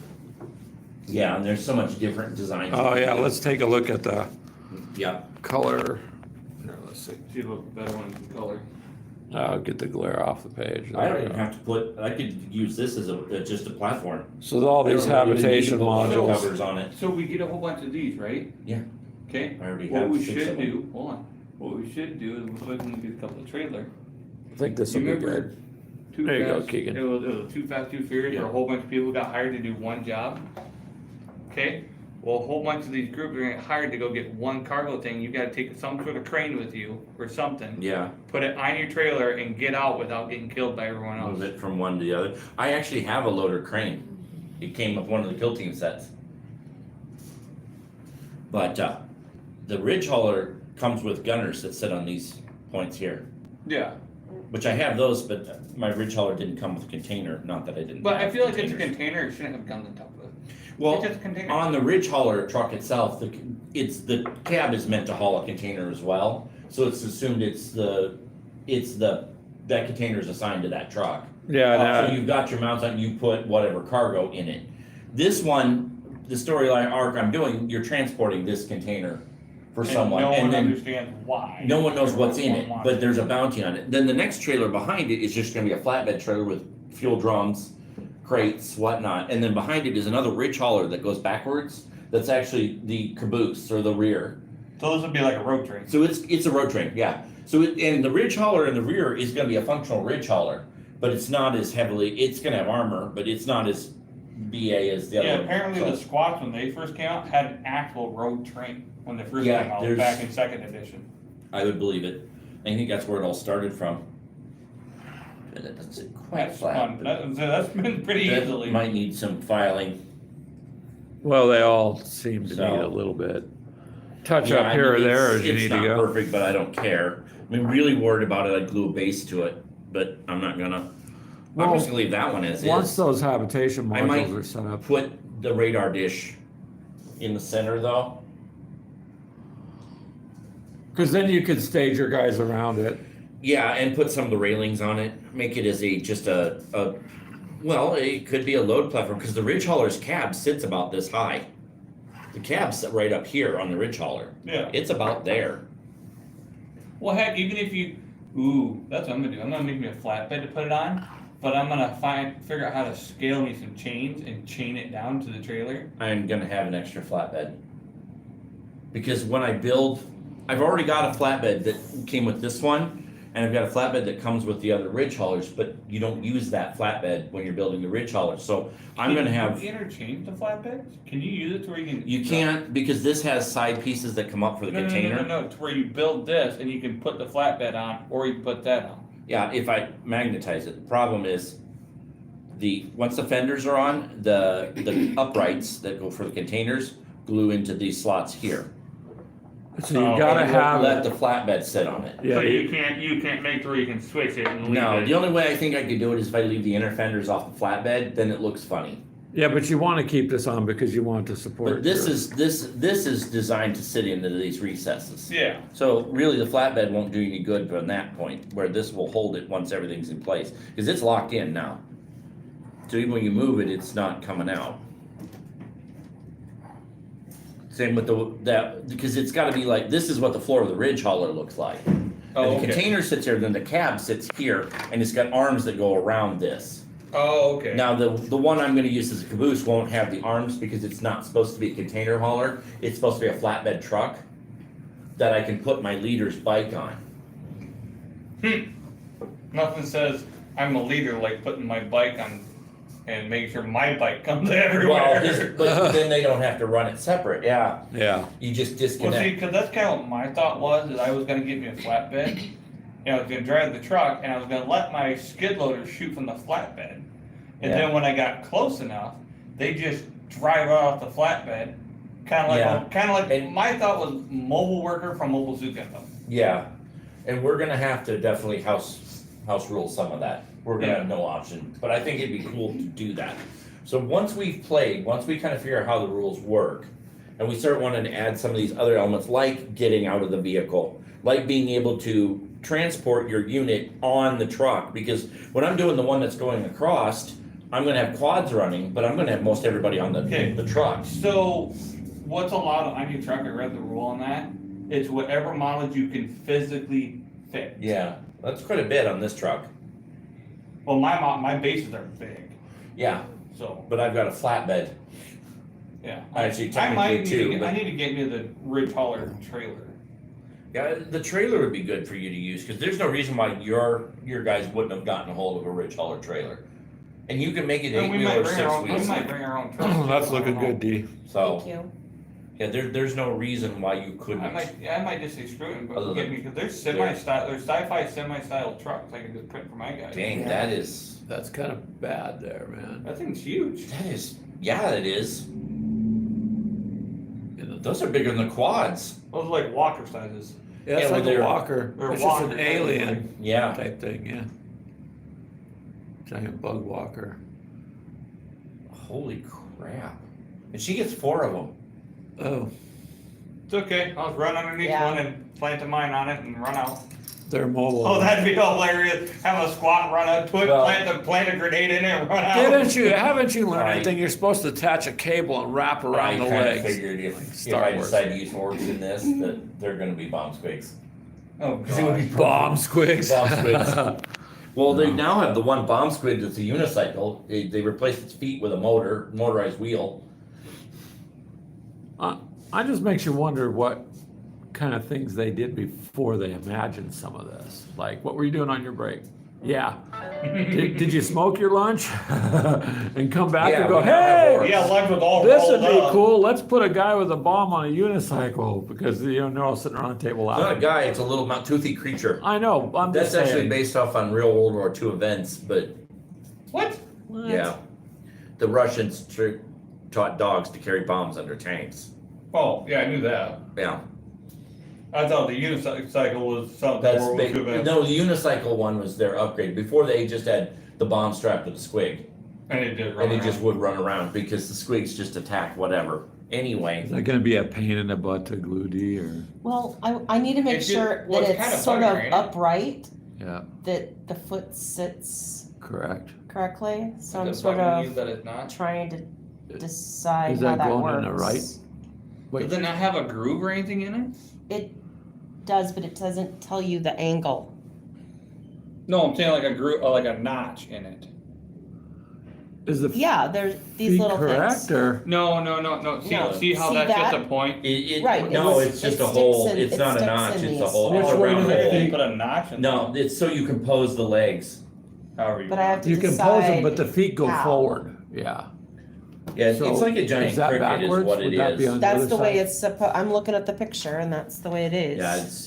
Yeah, and there's so much different designs. oh yeah, let's take a look at the Yeah. color. Here, let's see. See, look better ones in color. I'll get the glare off the page. I There don't we even go. have to put. I could use this as just a platform. So all these I don't even need habitation to put modules. covers on it. So we get a whole bunch of these, right? Yeah. Okay. I already What have we 6 should of them. do, hold on. What we should do is we'll go ahead and get a couple of trailer. I think this will You be remember good. Too There you go, Fast- Keegan. It was Too Fast, Too Furious, where a whole bunch of people got hired to do one job. Okay? Well, a whole bunch of these groups are getting hired to go get one cargo thing. You gotta take some sort of crane with you or something. Yeah. Put it on your trailer and get out without getting killed by everyone else. Move it from one to the other. I actually have a loader crane. It came with one of the kill team sets. But the ridge hauler comes with gunners that sit on these points here, Yeah. which I have those, but my ridge hauler didn't come with a container. Not that I didn't. But I have feel like it's a containers. container, it shouldn't have guns on top of it. Well, It's just a container. on the ridge hauler truck itself, the cab is meant to haul a container as well. So it's assumed that container is assigned to that truck. Yeah, So you've got your mounts on, you put whatever cargo in it. This one, the storyline arc I'm doing, you're transporting this container for someone, No and one then understands why. no one knows what's in it, Everyone but wants there's a bounty on it. Then the next trailer behind it is just gonna be a flatbed trailer with fuel drums, crates, whatnot, and then behind it is another ridge hauler that goes backwards. That's actually the caboose or the rear. So this would be like a road train. So it's a road train, yeah. So and the ridge hauler in the rear is gonna be a functional ridge hauler, but it's not as heavily. It's gonna have armor, but it's not as BA as the other Yeah, one. apparently So- the squats, when they first came out, had an actual road train when they first Yeah, came out, there's- back in second edition. I would believe it. I think that's where it all started from. And it doesn't sit quite That's flat. fun. but That's been pretty that easily. might need some filing. well, they all seem to So- need a little bit. Touch Yeah, up I here or mean, there it's- as you it's need to not go. perfect, but I don't care. I mean, really worried about it, I'd glue a base to it, but I'm not gonna. I'm Well, just gonna leave that one as Once is. those habitation I might modules are set up, Put the radar dish in the center though. because then you could stage your guys around it. Yeah, and put some of the railings on it. Make it as just a well, it could be a load platform because the ridge hauler's cab sits about this high. The cab's right up here on the ridge hauler. Yeah. It's about there. Well, heck, even if you, that's what I'm gonna do. I'm gonna make me a flatbed to put it on, but I'm gonna figure out how to scale me some chains and chain it down to the trailer. I'm gonna have an extra flatbed. Because when I build, I've already got a flatbed that came with this one, and I've got a flatbed that comes with the other ridge haulers, but you don't use that flatbed when you're building the ridge haulers. So I'm gonna have, Can you interchange the flatbeds? Can you use it to where you can? you can't, because this has side pieces that come up for the No, container. No, to where you build this and you can put the flatbed on, or you can put that on. Yeah, if I magnetize it, the problem is once the fenders are on, the uprights that go for the containers glue into these slots here. So you Oh, gotta And it won't have let it. the flatbed sit on it. Yeah, So you- you can't make to where you can switch it and leave No, it. the only way I think I could do it is if I leave the inner fenders off the flatbed, then it looks funny. yeah, but you want to keep this on because you want to support. But this your- is designed to sit into these recesses. Yeah. So really, the flatbed won't do any good from that point, where this will hold it once everything's in place, because it's locked in now. So even when you move it, it's not coming out. Same with because it's gotta be like, this is what the floor of the ridge hauler looks like. Oh, And the okay. container sits here, then the cab sits here, and it's got arms that go around this. Oh, okay. Now, the one I'm gonna use as a caboose won't have the arms because it's not supposed to be a container hauler. It's supposed to be a flatbed truck that I can put my leader's bike on. Nothing says I'm a leader like putting my bike on and making sure my bike comes everywhere. But then they don't have to run it separate, yeah. Yeah. You just Well, see, disconnect. because that's kind of what my thought was, is I was gonna get me a flatbed, and I was gonna drive the truck, and I was gonna let my skid loader shoot from the flatbed. And Yeah. then when I got close enough, they just drive off the flatbed, Yeah. and my thought was mobile worker from Mobile Zoo Gundam. Yeah, and we're gonna have to definitely house rule some of that. We're gonna have no option, but I think it'd be cool to do that. So once we've played, once we kind of figure out how the rules work, and we start wanting to add some of these other elements, like getting out of the vehicle, like being able to transport your unit on the truck, because when I'm doing the one that's going across, I'm gonna have quads running, but I'm gonna have most everybody on Okay. the trucks. So, what's allowed on your truck, I read the rule on that, it's whatever mileage you can physically fit. Yeah, that's quite a bit on this truck. Well, my bases are big, Yeah, so, but I've got a flatbed. yeah. Actually, I might technically need two, to, but- I need to get me the rig taller trailer. Yeah, the trailer would be good for you to use, because there's no reason why your guys wouldn't have gotten a hold of a ridge hauler trailer. And you can make it And eight we wheel might or bring six our own, we wheels. might bring our own truck. That's looking good, D. So, Thank you. yeah, there's no reason why you couldn't. I might just say screw it, Other but than- get me, because there's semi-style, there's sci-fi semi-style trucks I can just print for my guys. Dang, that is, That's kind of bad there, man. That thing's huge. yeah, it is. Those are bigger than the quads. Those are like walker sizes. Yeah, it's Yeah, like well, a they're- walker. they're It's just an walker, alien Yeah, type thing, yeah. Giant bug walker. holy crap. And she gets 4 of them. Oh, It's okay, I'll just run underneath Yeah. one and plant a mine on it and run out. they're mobile. Oh, that'd be hilarious, have a squat, run out, Well- plant a grenade in it and run out. Haven't you learned Right. anything? You're supposed to attach a cable and wrap around the I kind of legs. figured if Star I Wars. decide to use orcs in this, that they're gonna be bomb squigs. Oh, Because it would be God. Bomb squigs. Bomb squigs. Well, they now have the one bomb squid that's a unicycle. They replaced its feet with a motorized wheel. I just makes you wonder what kind of things they did before they imagined some of this. Like, what were you doing on your break? Yeah. Did you smoke your lunch and come back Yeah, and go, we now have hey, orcs. Yeah, lunch with all this would rolled be up. cool. Let's put a guy with a bomb on a unicycle because they're all sitting around the table It's not a laughing. guy, it's a little toothy creature. I know. I'm That's just actually saying. based off on real World War II events, but What? What? yeah. The Russians taught dogs to carry bombs under tanks. Oh, yeah, I knew that. Yeah. I thought the unicycle was something. That's World War II event. no, the unicycle one was their upgrade. Before they just had the bomb strapped to the squig. And it did run And it around. just would run around because the squigs just attack whatever. Anyway. Is that going to be a pain in the butt to glue D or? Well, I need to make It's just- sure well, that it's kinda it's sort of funny, ain't it? upright, Yeah, that the foot sits correct. correctly, so I'm Is it sort bugging you of that it's not? trying to decide Is how that that going works. in the right? Wait. Does it not have a groove or anything in it? It does, but it doesn't tell you the angle. No, I'm saying like a groove, or like a notch in it. Is the Yeah, there's these feet little correct things. or? No. See, No. see how See that's just that? a point? Right, No, it it's just it a hole. sticks in- It's it not a sticks notch, in it's a these. hole. Which It's a way round do they hole. think- Put a notch in. No, it's so you can pose the legs. However you But I have to You can pose decide them, but the feet go how. forward. Yeah. Yeah, it's So, like a giant is that cricket is backwards? what it Would that be is. on- That's other the way side? it's supposed, I'm looking at the picture and that's the way it is.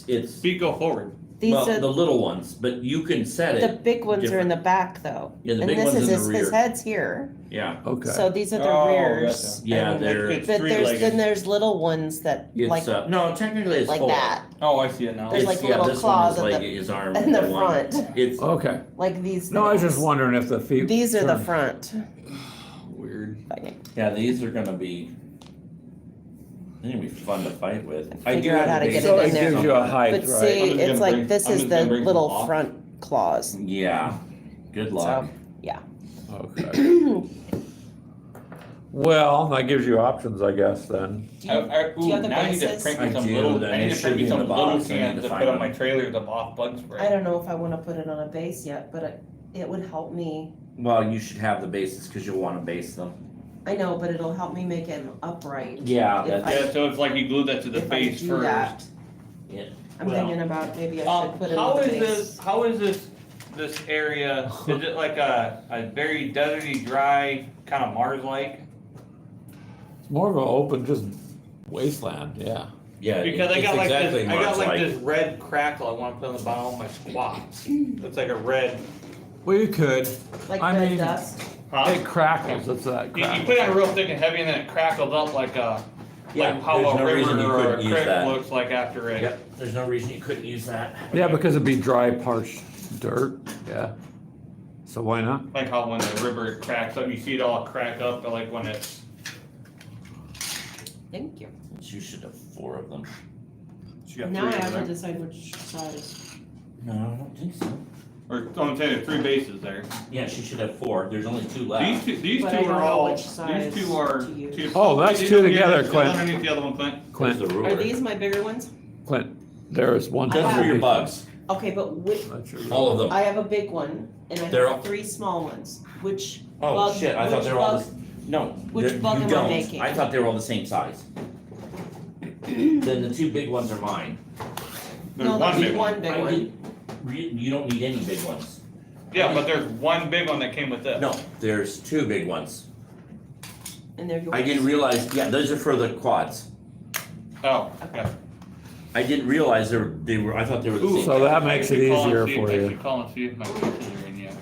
Yeah, it's Feet go forward. These well, are, the little ones, but you can set the it. big ones are in different. the back though. Yeah, the And big this one's is in the his rear. head's here, Yeah, Okay. so these are the Oh, rears. gotcha. Yeah, and- they're- It's But there's, three-legged. then there's little ones that like, it's no, technically it's like 4. that, Oh, I see it now. There's It's, like yeah, little this claws one is at like his arm. in the one. front. It's Okay. like these No, I was just things. wondering if the feet. These are the turn. front. Weird. Okay. yeah, these are gonna be. They're gonna be fun to fight with. Figure out how to get So it it in there. gives you a height, But right? see, I'm just it's gonna like, bring- this I'm is just the gonna bring little them off. front claws. Yeah. Good luck. Yeah. Okay. Well, that gives you options, I guess, then. Do you, do you have the now I need to bases? print I me some do, little, then I need it to should print be me in some the little box, I need cans to to find put on my them. trailer to off bug spray. I don't know if I wanna put it on a base yet, but it would help me. Well, you should have the bases because you'll want to base them. I know, but it'll help me make it upright. Yeah, If that's. I- Yeah, so it's like you glue that to the If I base do that. first. Yeah. I'm Well, thinking about maybe I should put it How on the is base. this, how is this this area, is it like a very deserty, dry, kind of Mars-like? It's more of an open, just wasteland, yeah. Yeah, Because I it's got like exactly this, I got like Mars-like. this red crackle I want to put on the bottom of my squats. It's like a red. Well, you could. Like I red mean- dust. Huh? It crackles, it's that You crackle. put it on real thick and heavy, and then it crackles up like Yeah, like how there's a no reason you river or a couldn't use creek that. looks like after it. Yep, there's no reason you couldn't use that. Yeah, because it'd be dry, parched dirt, yeah. So why not? Like how when the river cracks up, you see it all crack up, but like when it's. Thank you. You should have 4 of them. She got Now I three have to there. decide which size. No, I don't think so. Or I'm saying there's 3 bases there. Yeah, she should have 4. There's only 2 left. These But two I don't are know all. which size These 2 are. to use. Two, Oh, that's these 2 are- together, yeah, Clint. Underneath the other one, Clint. There's Clint, the ruler. Are these my bigger ones? Clint, there is one. Those are your bugs. Okay, but which, That's your- All of them. I have a big one and I They're all- have 3 small ones. Which Oh, bug? shit, I thought which they were all bug- No. which they're- bug you am I don't. making? I thought they were all the same size. Then the 2 big ones are mine. There's No, one there's big one. one big I one. didn't- You don't need any big ones. Yeah, but there's one big one that came with this. No, there's 2 big ones. And they're yours. I didn't realize, yeah, those are for the quads. Oh, okay. I didn't realize they were, I thought they were the same. So that makes it easier for I you. should call and see if my pictures are in yet.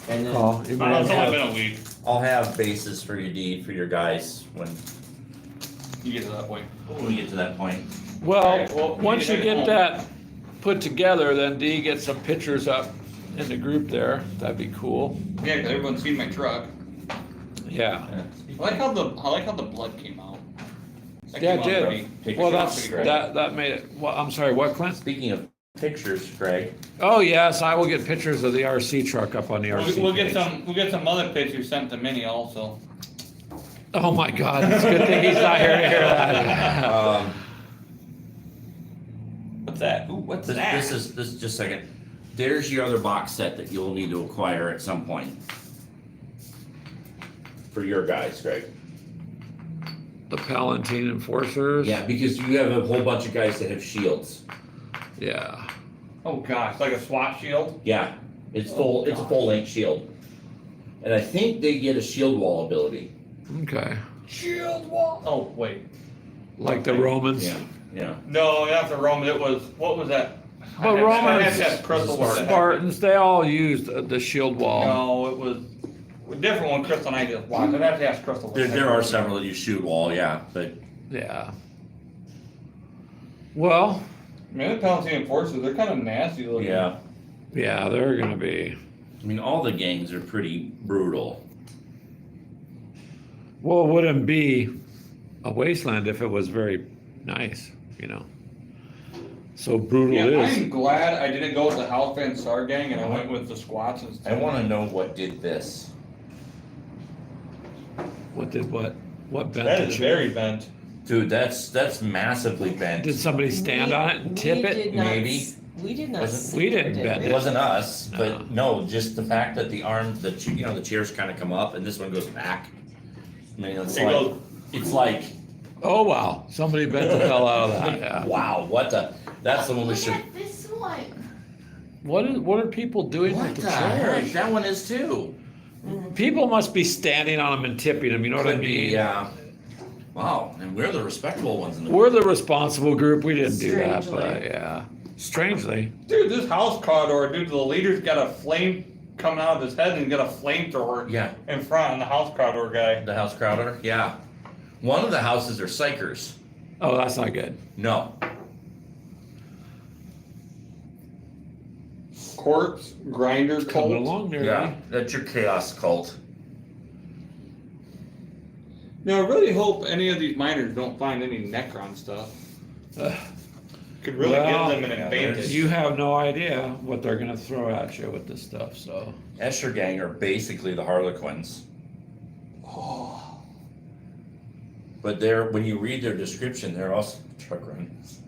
And then Call. You It's might only have- been a week. I'll have bases for your deed, for your guys, when You get to that point. we get to that point. Well, Alright, well, we once need you to get home. that put together, then Dee gets some pictures up in the group there. That'd be cool. Yeah, 'cause everyone's seen my truck. Yeah. I like how the blood came out. That Yeah, came it out did. pretty- Pictures Well, of that's, Greg. that made it, well, I'm sorry, what, Clint? Speaking of pictures, Greg, Oh, yes, I will get pictures of the RC truck up on the RC We'll get page. we'll get some other pictures sent to Minnie also. Oh, my God, it's a good thing he's not here to hear that. What's that? Ooh, what's this is just a second. There's your other box set that you'll need to acquire at some point. For your guys, Greg. The Palatine Enforcers? Yeah, because you have a whole bunch of guys that have shields. Yeah. Oh gosh, like a SWAT shield? Yeah, it's a full length shield. And I think they get a shield wall ability. Okay. Shield wall. Oh wait. Like the Romans? Yeah. No, not the Roman. It was what was that? Well, I Romans, had that crystal one. Spartans, they all used the shield wall. No, it was a different one. Crystal and I just watched. I'd have to ask Crystal. There are several that use shield wall, yeah, but Yeah. Well, Man, the Palatine Enforcers, they're kind of nasty looking. yeah. yeah, they're gonna be. I mean, all the gangs are pretty brutal. Well, it wouldn't be a wasteland if it was very nice, you know. So brutal Yeah, is. I'm glad I didn't go with the House Van Sar gang and I went with the squats and I stuff. wanna know what did this. What did what? What bent That the is chair? very bent. Dude, that's massively bent. Did somebody stand on it and tip We it? did not Maybe. We did not. Wasn't- see we didn't did bend we? It wasn't us, No. but no, just the fact that the arm, the chairs kind of come up and this one goes back. I mean, it's like, Oh wow! Somebody bent the hell out of that. Yeah. wow, that's the one we should. This one. What are people doing What with the the heck? chairs? That one is too. People must be standing on them and tipping them. You know what I Could be, mean? yeah. Wow, and we're the respectable ones in the. We're the responsible group. We didn't do that, but Strangely. yeah. Strangely. Dude, this house corridor, dude, the leader's got a flame coming out of his head and he's got a flamethrower Yeah, in front and the house corridor guy. the house crowder. Yeah, one of the houses are psychers. Oh, that's not good. No, Quartz grinder Coming cult. along there. yeah, that's your chaos cult. Now, I really hope any of these miners don't find any Necron stuff. Ugh. Could really Well, give them an yeah, advantage. You have no idea what they're gonna throw at you with this stuff. So Escher gang are basically the Harlequins, Oh. but when you read their description, they're also truck runners.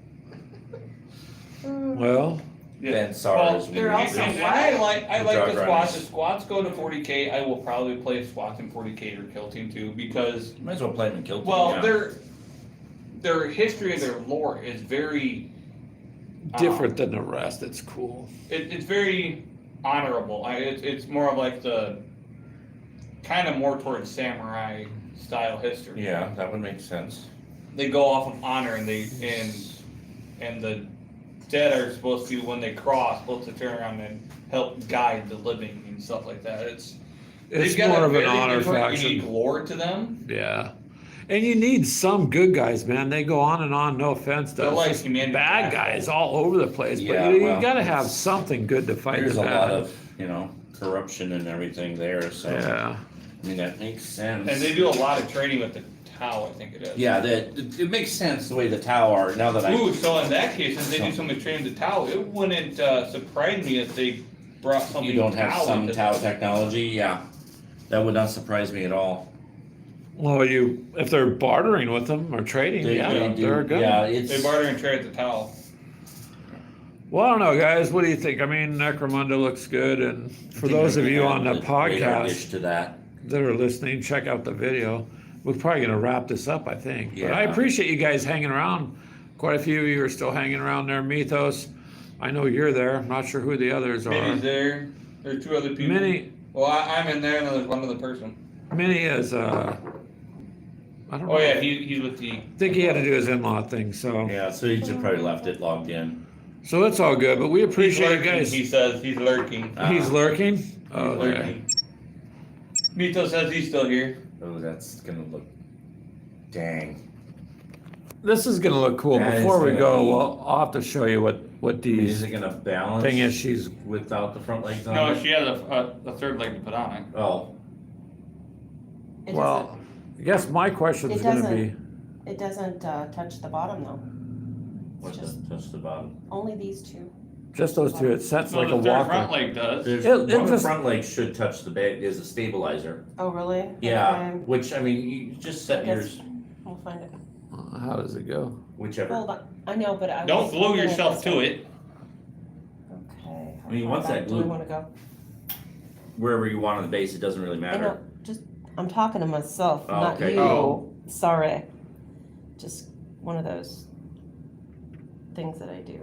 well, Ben Sar Well, is they're what also we read. I like The the drug squats. runners. If squats go to 40K, I will probably play squats in 40K or kill team too because Might as well play them and kill them. well yeah. their history and their lore is very different than the rest. It's cool. it's very honorable. It's more of like the kind of more towards samurai style history. Yeah, that would make sense. They go off of honor, and and the dead are supposed to, when they cross, supposed to turn around and help guide the living and stuff like that. It's They've got more a of an very honor different, faction. unique lore to them. Yeah. And you need some good guys, man. They go on and on, no offense to They're us, like just humanity bad assholes. guys all over the place. But Yeah, you well, got to have something good to fight There's the a bad. lot of, corruption and everything there, so, Yeah. I mean, that makes sense. And they do a lot of training with the Tau, I think it is. Yeah, it makes sense the way the Tau are, now that Ooh, so in that case, if they do so much training with the Tau, it wouldn't surprise me if they brought something you don't have Tau some into Tau this. technology, yeah. That would not surprise me at all. Well, if they're bartering with them or trading, They yeah, do, they're good. yeah, They it's, barter and trade the Tau. Well, I don't know, guys. What do you think? I mean, Necromunda looks good, and for I think those of we you can on the add radar podcast dish to that. that are listening, check out the video. We're probably going to wrap this up, I think. But I Yeah. appreciate you guys hanging around. Quite a few of you are still hanging around there. Mythos, I know you're there. I'm not sure who the others are. Minnie's there. There's two other people. Minnie, Well, I'm in there, and then there's one other person. Minnie is, I don't know. Oh yeah, he's with the. I think he had to do his in-law thing, so. Yeah, so you just probably left it logged in. So it's all good, but we He's appreciate you lurking, guys. he says he's lurking. He's lurking? He's Oh, okay. lurking. Mito says he's still here. Oh, that's gonna look, dang. This is gonna look cool. That is Before we gonna go, be- well, I'll have to show you what Is these it gonna balance? thing is. She's Without the front legs on No, it? she has a third leg to put on it. Oh, It well. I guess my question is It gonna doesn't. be, It doesn't touch the bottom though, what's just- the, touch the bottom? only these two. just those two. It sets So like the a third front walker. leg does. There's, It one of the just- front legs should touch the bed, is a stabilizer. Oh, really? Yeah, Okay, which, I mean, you just set Yes. yours, We'll find it. How does it go? whichever. Hold on, I know, but I Don't was glue holding yourself this to way. it. Okay. I mean, how once far that back do we glue- wanna go? Wherever you want on the base, it doesn't really I matter. know, just, I'm talking to myself, Oh, not okay. you. Oh. Sorry. Just one of those things that I do.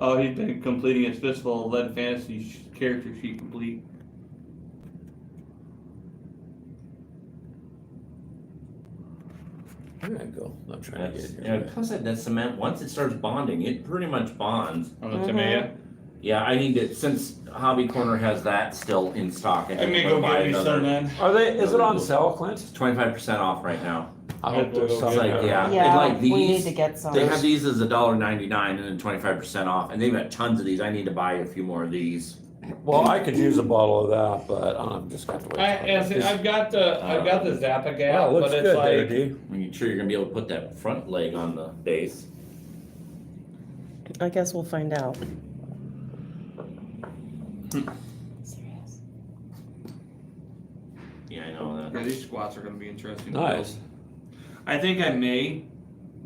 Oh, he's been completing his Fistful of Lead Fantasy character sheet complete. There I go. I'm trying to That's, get it yeah, here. plus that cement, once it starts bonding, it pretty much bonds. On the Mhm. Tamaya. Yeah, I need to, since Hobby Corner has that still in stock, I may go get me some then. Are they? Is it on sale, Clint? 25% off right now. I hope there's It's some. like, there. yeah, and Yeah, like we need these, to get some. they have these as $1.99 and then 25% off, and they've got tons of these. I need to buy a few more of these. Well, I could use a bottle of that, but I'm just gonna have to wait. for it. I've got the Zappa Gap, Wow, looks but it's good like there, D. I mean, sure you're gonna be able to put that front leg on the base. I guess we'll find out. Serious. Yeah, I know yeah, that. these squats are gonna be interesting. Nice. I think I may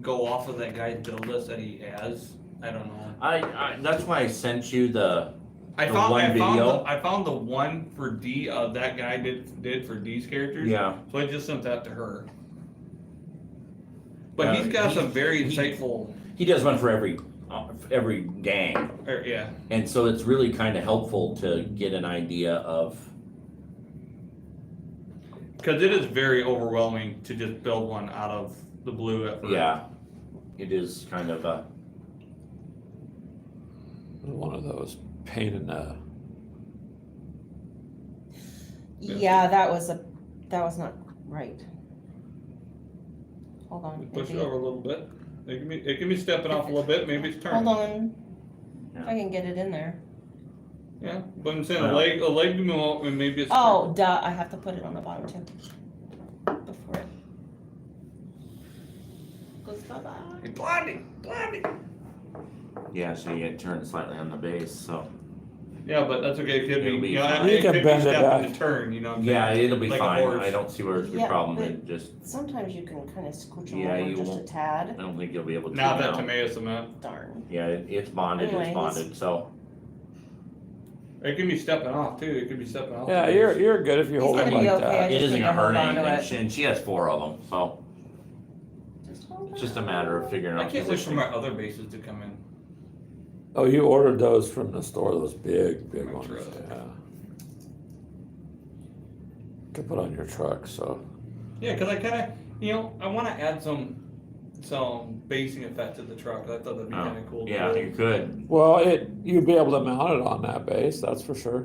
go off of that guy's build list that he has. I don't know. That's why I sent you the I The found one video? I found the one for D that guy did for D's characters. yeah. So I just sent that to her. But he's he- got some very he- insightful. He does one for every gang, Yeah. and so it's really kind of helpful to get an idea of. Because it is very overwhelming to just build one out of the blue at first. Yeah, it is kind of a. One of those pain in the. Yeah, that was not right. Hold on. Push it maybe- over a little bit. It can be stepping off a little bit. Maybe it's turning. Hold on. If Yeah. I can get it in there. Yeah, but I'm saying Well. a leg to move up and maybe it's. Oh, duh, I have to put it on the bottom too. Before it goes bye-bye. Blondie. Yeah, so you get turned slightly on the base, so. Yeah, but that's okay. It could It'll be. be You know, fine. it You can could be bend it stepping back. to turn. You know. What I'm Yeah, saying? it'll be Like a fine. horse. I don't see where it's a Yeah, problem. but- It just, Sometimes you can kind of scooch them Yeah, over you just a won't. tad. I don't think you'll be able to. Now that now. tomato cement, Darn. Yeah, it's bonded. Anyways. It's bonded. So. it can be stepping off too. It could be stepping off. Yeah, you're good if you hold He's it gonna be like okay. that. It just isn't need gonna to hurt hold on to anything, it. and she has 4 of them, so Just hold it's just a on. matter of figuring I out. can't wait for positioning. my other bases to come in. Oh, you ordered those from the store, those big ones, truck. yeah. To put on your truck, so. Yeah, because I kind of, I want to add some basing effect to the truck. I thought that'd be kind of cool. Yeah, you could. Well, you'd be able to mount it on that base, that's for sure.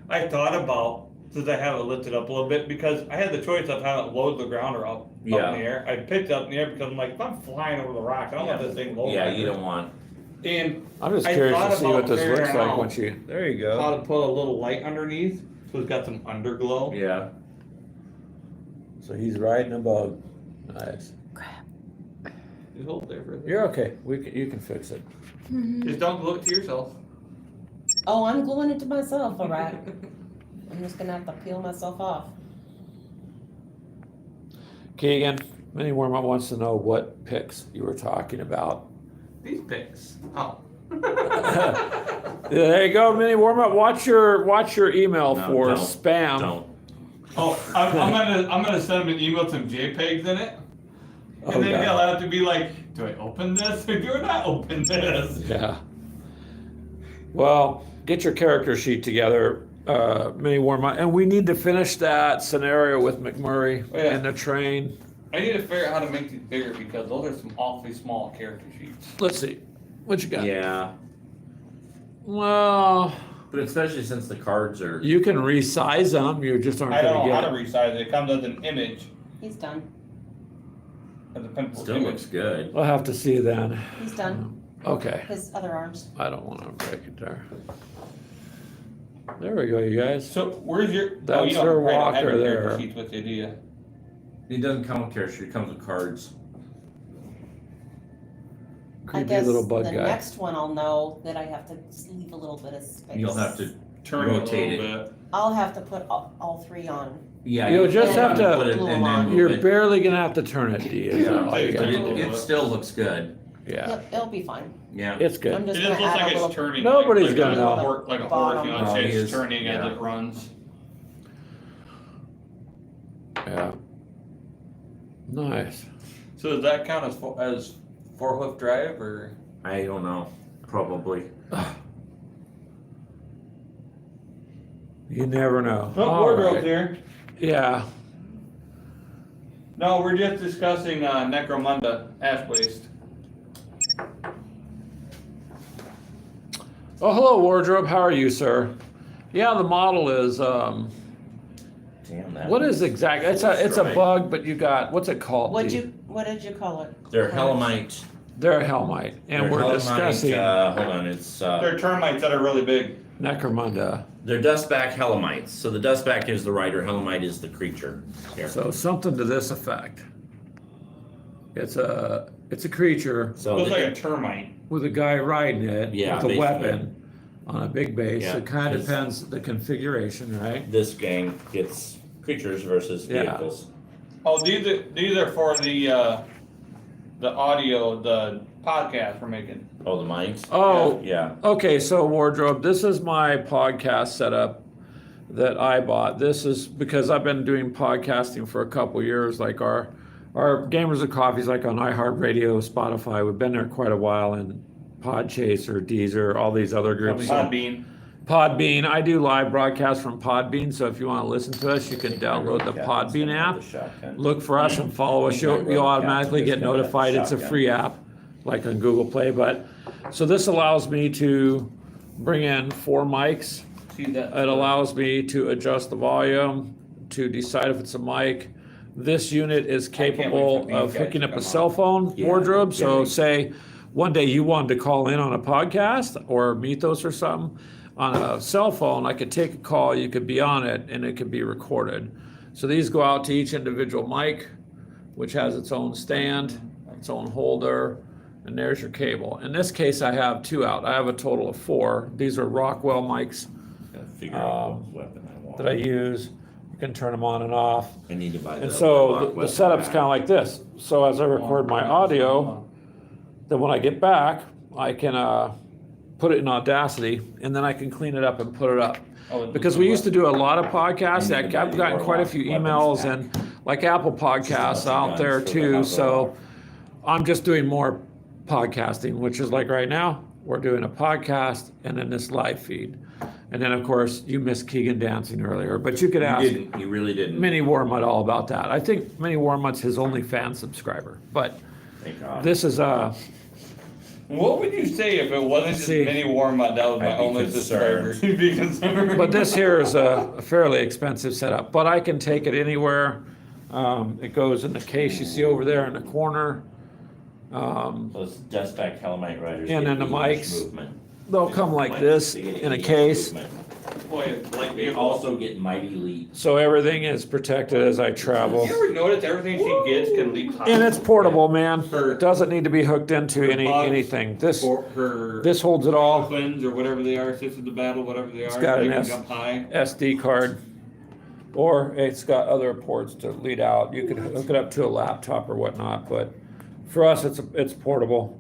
I thought about, since I have it lifted up a little bit, because I had the choice of having it load the grounder up in the air. I picked it up in the air because I'm like, if I'm flying over the rock, I don't want this thing low. Yeah, you don't want. And I'm just I curious thought to see what about this looks figuring like out once you, there you how go. to put a little light underneath, so it's got some underglow. Yeah. So he's riding a bug, nice. Just hold there for a second. You're okay, you can fix it. Just don't glue it to yourself. Oh, I'm gluing it to myself, all right. I'm just gonna have to peel myself off. Keegan, Mini Warm-Up wants to know what picks you were talking about. These picks. Oh. There you go, Mini Warm-Up, watch your email No, for don't. spam. Don't. Oh, I'm gonna send him an email with some JPEGs in it, and Oh, then God. he'll have to be like, "Do I open this or do I not open this?" Yeah. Well, get your character sheet together, Mini Warm-Up, and we need to finish that scenario with McMurray Oh, yeah. and the train. I need to figure out how to make these bigger because those are some awfully small character sheets. Let's see, what you got? Yeah. Well, But especially since the cards are. you can resize them, you just aren't I don't gonna know how get to it. resize it. It comes as an image, He's done. as a pencil Still image. looks good. I'll have to see then. He's done. Okay, His other arms. I don't wanna break it there. There we go, you guys. So where's your? That's you don't her probably don't have walker your character there. sheets with you, do you? It doesn't come with character sheet, it comes with cards. I Creepy guess little bug the guy. next one I'll know that I have to leave a little bit of space. You'll have to Turn rotate it a it. little bit. I'll have to put all three on. Yeah. You'll just have to- put it and then move You're it. barely gonna have to turn it, D. is Yeah, all you but gotta it, do. it still looks good. Yeah, It'll be fine. Yeah. it's I'm good. It just just gonna looks add like a little. it's turning. Nobody's like, gonna know. Like a horse, Bottom. you know, No, it's he is- turning yeah. as it runs. Yeah. Nice. So does that count as four-hoof drive or? I don't know. Probably. You never know. Oh, All wardrobe's right. here. Yeah. No, we're just discussing Necromunda ash waste. Oh, hello, wardrobe. How are you, sir? Yeah, the model is Damn that. what is exact? It's a Right. bug, but you got what's it called? What D? did you call it? They're Hellamite. They're a Helmite, and They're we're Hellamite, discussing hold on, it's They're termites that are really big. Necromunda. they're dustback Hellamites. So the dustback is the rider, Hellamite is the creature. Here. So something to this effect. It's a creature So Looks the- like a termite. with a guy riding it Yeah, with a basically. weapon on a big base. Yeah, It kind of it's- depends the configuration, right? this gang gets creatures versus Yeah. vehicles. Oh, these are for the audio, the podcast we're making. Oh, the mines? Oh, Yeah. okay. So wardrobe. This is my podcast setup that I bought. This is because I've been doing podcasting for a couple years. Like our Gamers of Coffee's like on iHeartRadio, Spotify. We've been there quite a while, and Podchaser, Deezer, all these other groups. Podbean. Podbean. I do live broadcasts from Podbean, so if you want to listen to us, you can download the Podbean app. Look for us and follow us. You'll automatically get notified. It's a free app, like on Google Play. But so this allows me to bring in 4 mics. See that? It allows me to adjust the volume, to decide if it's a mic. This unit is can't wait for capable these of guys hooking to up come a on. cell phone Yeah, wardrobe. no So kidding. say one day you wanted to call in on a podcast or Mythos or something on a cell phone, I could take a call, you could be on it, and it could be recorded. So these go out to each individual mic, which has its own stand, its own holder, and there's your cable. In this case, I have 2 out. I have a total of 4. These are Rockwell mics Gotta figure out what weapon I want. that I use. You can turn them on and off. I need to buy And the so Rock the weapon setup's back. kind of like this. So as I record my audio, then when I get back, I can put it in Audacity, and then I can clean it up and put it up. Oh, Because we used to do a lot of podcasts. You need to I've buy gotten the quite a Warlock few weapons emails pack. and like Apple Podcasts Just a bunch of out there guns for the too. house So Warlock. I'm just doing more podcasting, which is like right now, we're doing a podcast and then this live feed. And then, of course, you missed Keegan dancing earlier, but you could ask You really didn't. Mini Warmut all about that. I think Mini Warmut's his only fan subscriber, but Thank God. this is What would you say if it wasn't just See. mini Warmut? That was my I'd be only concerned. subscriber. You'd be concerned. but this here is a fairly expensive setup, but I can take it anywhere. It goes in the case you see over there in the corner. Those Dustback Calamite Riders. And get then the English mics. movement. They'll come like this They get in a English case. movement. Boy, like They also get Mighty Leap. So everything is protected as I travel. You ever notice everything she gets can leak hot? And it's portable, man. Her- It doesn't need to be hooked into her bugs anything. This For her holds it all. twins or whatever they are, sisters of battle, whatever they are. got they an can S- jump high. SD card, or it's got other ports to lead out. You could hook it up to a laptop or whatnot, but for us, it's portable.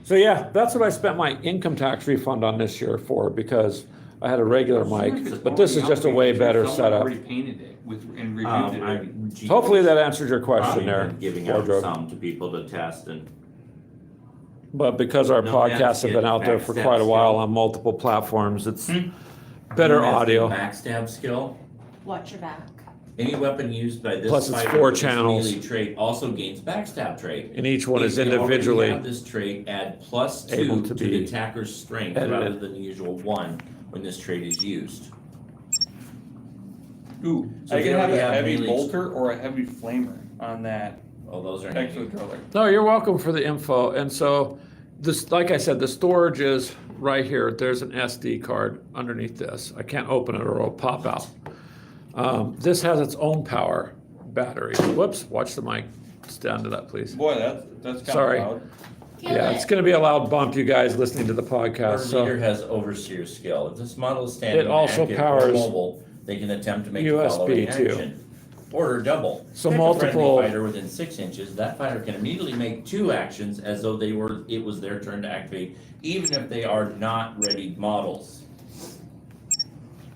So yeah, that's what I spent my income tax refund on this year for, because I had a regular mic, but this is just a way better Someone setup. already painted it with and reviewed it. Hopefully that answered your question Probably there, been giving out wardrobe. some to people to test and. But because our No, podcasts that's have been it. out there for Backstab quite a while skill. on multiple platforms, it's better That's the audio. Backstab skill. Watch your back. Any weapon used by this Plus it's fighter 4 with this channels. melee trait also gains backstab trait. And each one is If you already individually have this trait, add +2 able to to the be attacker's strength edited. rather than the usual 1 when this trait is used. Ooh, So I if can you have already a have heavy melee- bolter or a heavy flamer on that Oh, those are exo handy. driller. No, you're welcome for the info. And so this, like I said, the storage is right here. There's an SD card underneath this. I can't open it or it'll pop out. This has its own power battery. Whoops, watch the mic. Stand to that, please. Boy, that's kind Sorry. of loud. Yeah, it's gonna be a loud bump, you guys listening to the podcast, Our leader so. has overseer skill. If this model is standing It also active or powers mobile, they can attempt to make the USB following too. action. Order double. So Pick a multiple- friendly fighter within 6 inches. That fighter can immediately make 2 actions as though it was their turn to activate, even if they are not ready models.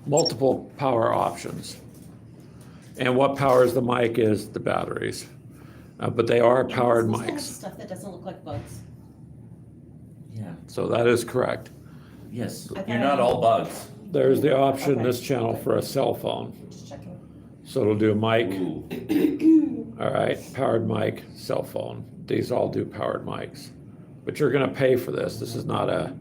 Multiple power options. And what powers the mic is the batteries. But they are powered It's supposed to have mics, Stuff that doesn't look like bugs. Yeah. so that is correct. Yes. I You're thought not I- all bugs. There's the option in Okay. this channel for a cell phone. Just checking. So it'll do mic, Ooh. all right, powered mic, cell phone. These all do powered mics. But you're gonna pay for this. This is not a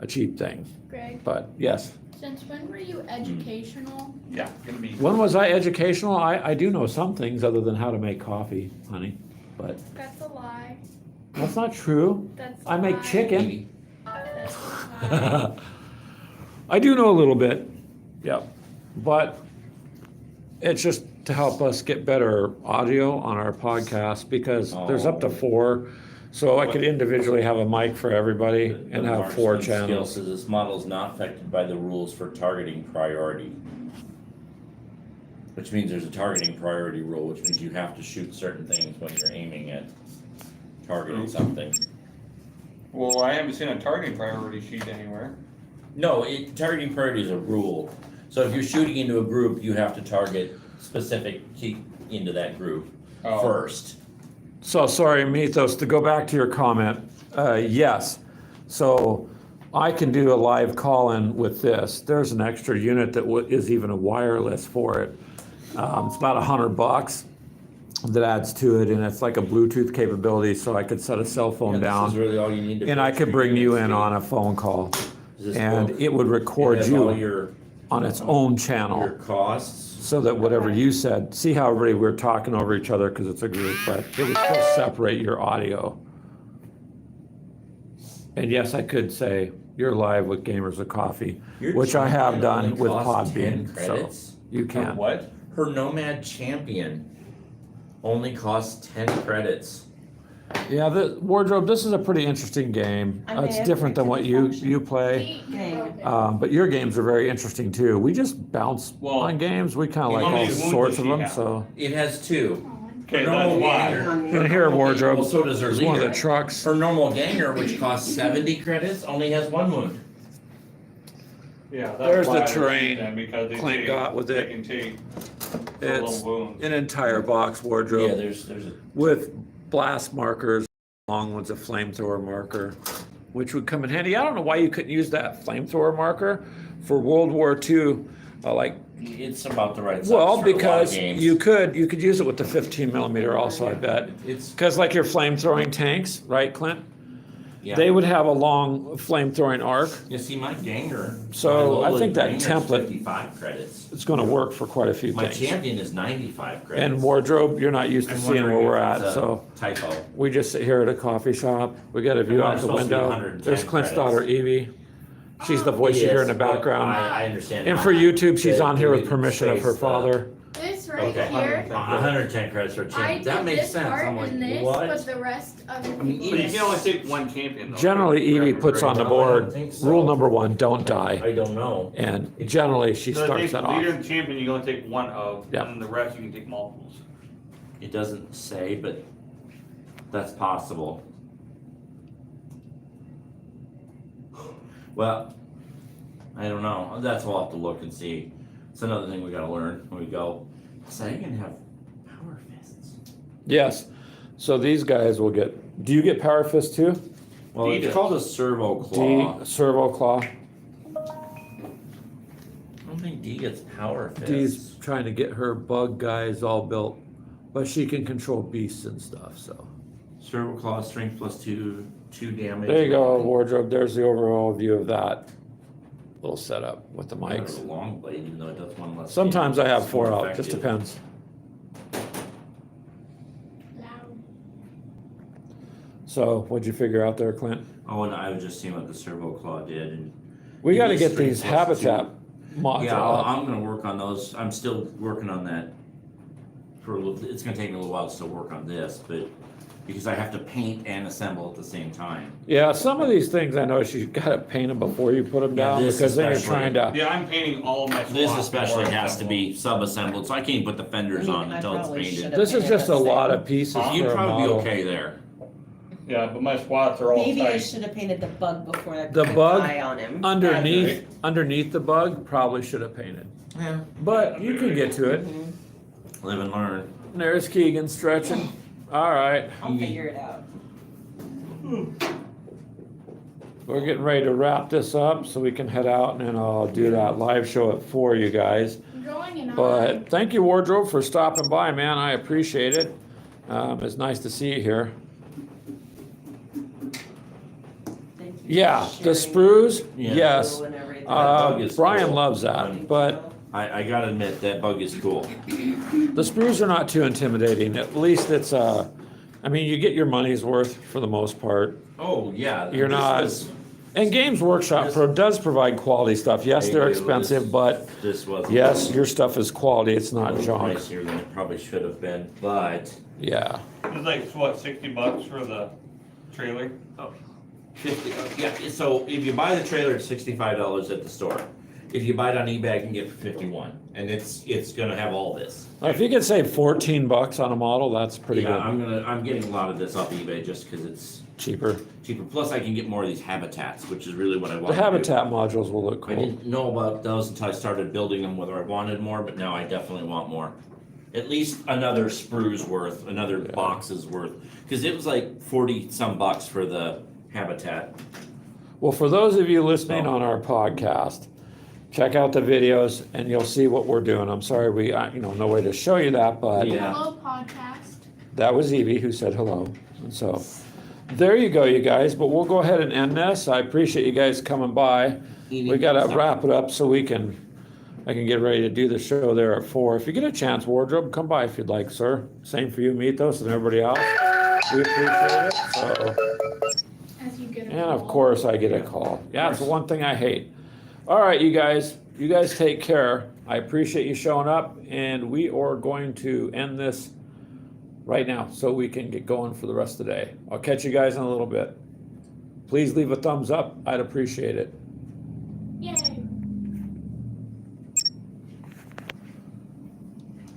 cheap thing. Greg, But yes, since when were you educational? Yeah, gonna be. when was I educational? I do know some things other than how to make coffee, honey. But That's a lie. that's not true. That's I a make lie. chicken. That's a lie. I do know a little bit, yep. But it's just to help us get better audio on our podcast because there's up to 4. So I could individually have a mic for everybody and have 4 Marksman skill channels. says this model is not affected by the rules for targeting priority. Which means there's a targeting priority rule, which means you have to shoot certain things when you're aiming at targeting something. Well, I haven't seen a targeting priority sheet anywhere. No, targeting priority is a rule. So if you're shooting into a group, you have to target specific key into that group Oh. first. So sorry, Mythos, to go back to your comment, yes. So I can do a live call-in with this. There's an extra unit that is even a wireless for it. It's about $100 that adds to it, and it's like a Bluetooth capability, so I could set a cell phone Yeah, this down. is really all you need to And I fix could your bring you unit in speed. on a phone call, Is this and book? it would record has all you your on its own your channel, costs. so that whatever you said, see how everybody, we're talking over each other because it's a group, but it would still separate your audio. And yes, I could say, you're live with Gamers of Coffee, Your which I have champion done only with costs 10 Podbean, so credits. you can. What? Her Nomad Champion only costs 10 credits. Yeah, the wardrobe, this is a pretty interesting game. I may It's have different than what you function. play. Okay. But your games are very interesting too. We just bounce Well, on games. We kind of like how many all wounds sorts does of she them, have? so. It has 2. Okay, normal that's why. ganger. And here, wardrobe, Well, so does her is one of the leader. trucks. Her normal ganger, which costs 70 credits, only has 1 wound. Yeah, that's There's the why I terrain them, because they Clint take- got with they it. can take the It's little wounds. an entire box Yeah, wardrobe there's a with blast markers, long one's a flamethrower marker. which would come in handy. I don't know why you couldn't use that flamethrower marker for World War II, like, It's about the right size well, for a lot of because games. you could use it with the 15 millimeter also, I bet. It's, Because like your flame throwing tanks, right, Clint? yeah. They would have a long flame throwing arc. You see, my Ganger. So, my I Lola think that Ganger's template- 55 credits. It's going to work for quite a few My things. Champion is 95 credits. And wardrobe, you're not used to I'm seeing where wondering we're if at, it's a so typo. we just sit here at a coffee shop. We got a view Well, out it's the supposed to be window. 110 There's Clint's credits. daughter Evie. She's the voice you hear in the Yes, well, background. I understand. And for YouTube, she's The- on here with the permission of her space, father. This right Okay. here, 110 credits for I champion. did That makes this sense. part I'm like, and this, what? but the rest of the mean, people. But you can only take one champion though. Generally, Evie puts on the I board, don't think so. rule number 1, don't die. I don't know. And generally, she So I starts think that leader off. and champion you can only take one of, Yep. and then the rest you can take multiples. It doesn't say, but that's possible. Well, I don't know. That's we'll have to look and see. It's another thing we gotta learn when we go. So you can have power fists. Yes. So these guys will get, do you get Power Fist too? Well, D it's does. called a servo claw. D, Servo Claw. I don't think D gets power fists. Dee's trying to get her bug guys all built, but she can control beasts and stuff, so. Servo claw, strength plus 2 damage. There you go, wardrobe. There's the overall view of that little setup with the I have mics. a long blade, even though it does one less. Sometimes I damage. have It's 4 more out, just effective. depends. Loud. So what'd you figure out there, Clint? Oh, and I was just seeing what the servo claw did, and We It gotta is get strength these plus habitat mods yeah, up. I'm gonna work on those. I'm still working on that. For a little, it's gonna take me a little while to still work on this, but because I have to paint and assemble at the same time. Yeah, some of these things I noticed you gotta paint them before you put them Yeah, down, this because then you're especially. trying to, Yeah, I'm painting all my This squats especially before I has to assemble. be sub-assembled, so I can't even put the fenders on I until it's probably painted. should've- this is just a lot of pieces for You'd a probably be model. okay there. Yeah, but my squats are all Maybe I tight. should have painted the bug before I The put bug eye on him. Underneath the bug, probably should have painted. Yeah. But you can get to it. Live and learn. There's Keegan stretching. All right, I'll figure it out. we're getting ready to wrap this up so we can head out, and then I'll do that live show at 4, you guys. I'm drawing an eye. But thank you, Wardrobe, for stopping by, man. I appreciate it. It's nice to see you here. Thank you for Yeah, the sharing sprues, Yeah. yes. and everything. bug is Brian cool. loves that, but I gotta admit, that bug is cool. the sprues are not too intimidating. At least it's, I mean, you get your money's worth for the most part. Oh, yeah. You're this not, was- and Games Workshop does provide quality stuff. Yes, They they're do. expensive, but This was. yes, your stuff is quality. It's not junk. Pricier than it probably should have been, but Yeah. It's like, what, $60 for the trailer? 50, yeah, so if you buy the trailer, it's $65 at the store. If you buy it on eBay, you can get it for 51, and it's gonna have all this. If you could save $14 on a model, that's pretty Yeah, good. I'm getting a lot of this off eBay just because it's Cheaper. cheaper. Plus, I can get more of these habitats, which is really what I want. The habitat modules will look I cool. didn't know about those until I started building them, whether I wanted more, but now I definitely want more. At least another sprue's worth, another box's worth, because it was like 40 some bucks for the habitat. Well, for those of you listening Oh. on our podcast, check out the videos and you'll see what we're doing. I'm sorry we, no way to show you that, but Yeah. Hello, podcast. that was Evie who said hello. And so, there you go, you guys. But we'll go ahead and end this. I appreciate you guys coming by. We gotta wrap it up so I can get ready to do the show there at 4. If you get a chance, Wardrobe, come by if you'd like, sir. Same for you, Mythos, and everybody else. We appreciate it. So, As you get a and of call. course, I get a call. Yeah, it's the one thing I hate. All right, you guys take care. I appreciate you showing up, and we are going to end this right now so we can get going for the rest of the day. I'll catch you guys in a little bit. Please leave a thumbs up. I'd appreciate it.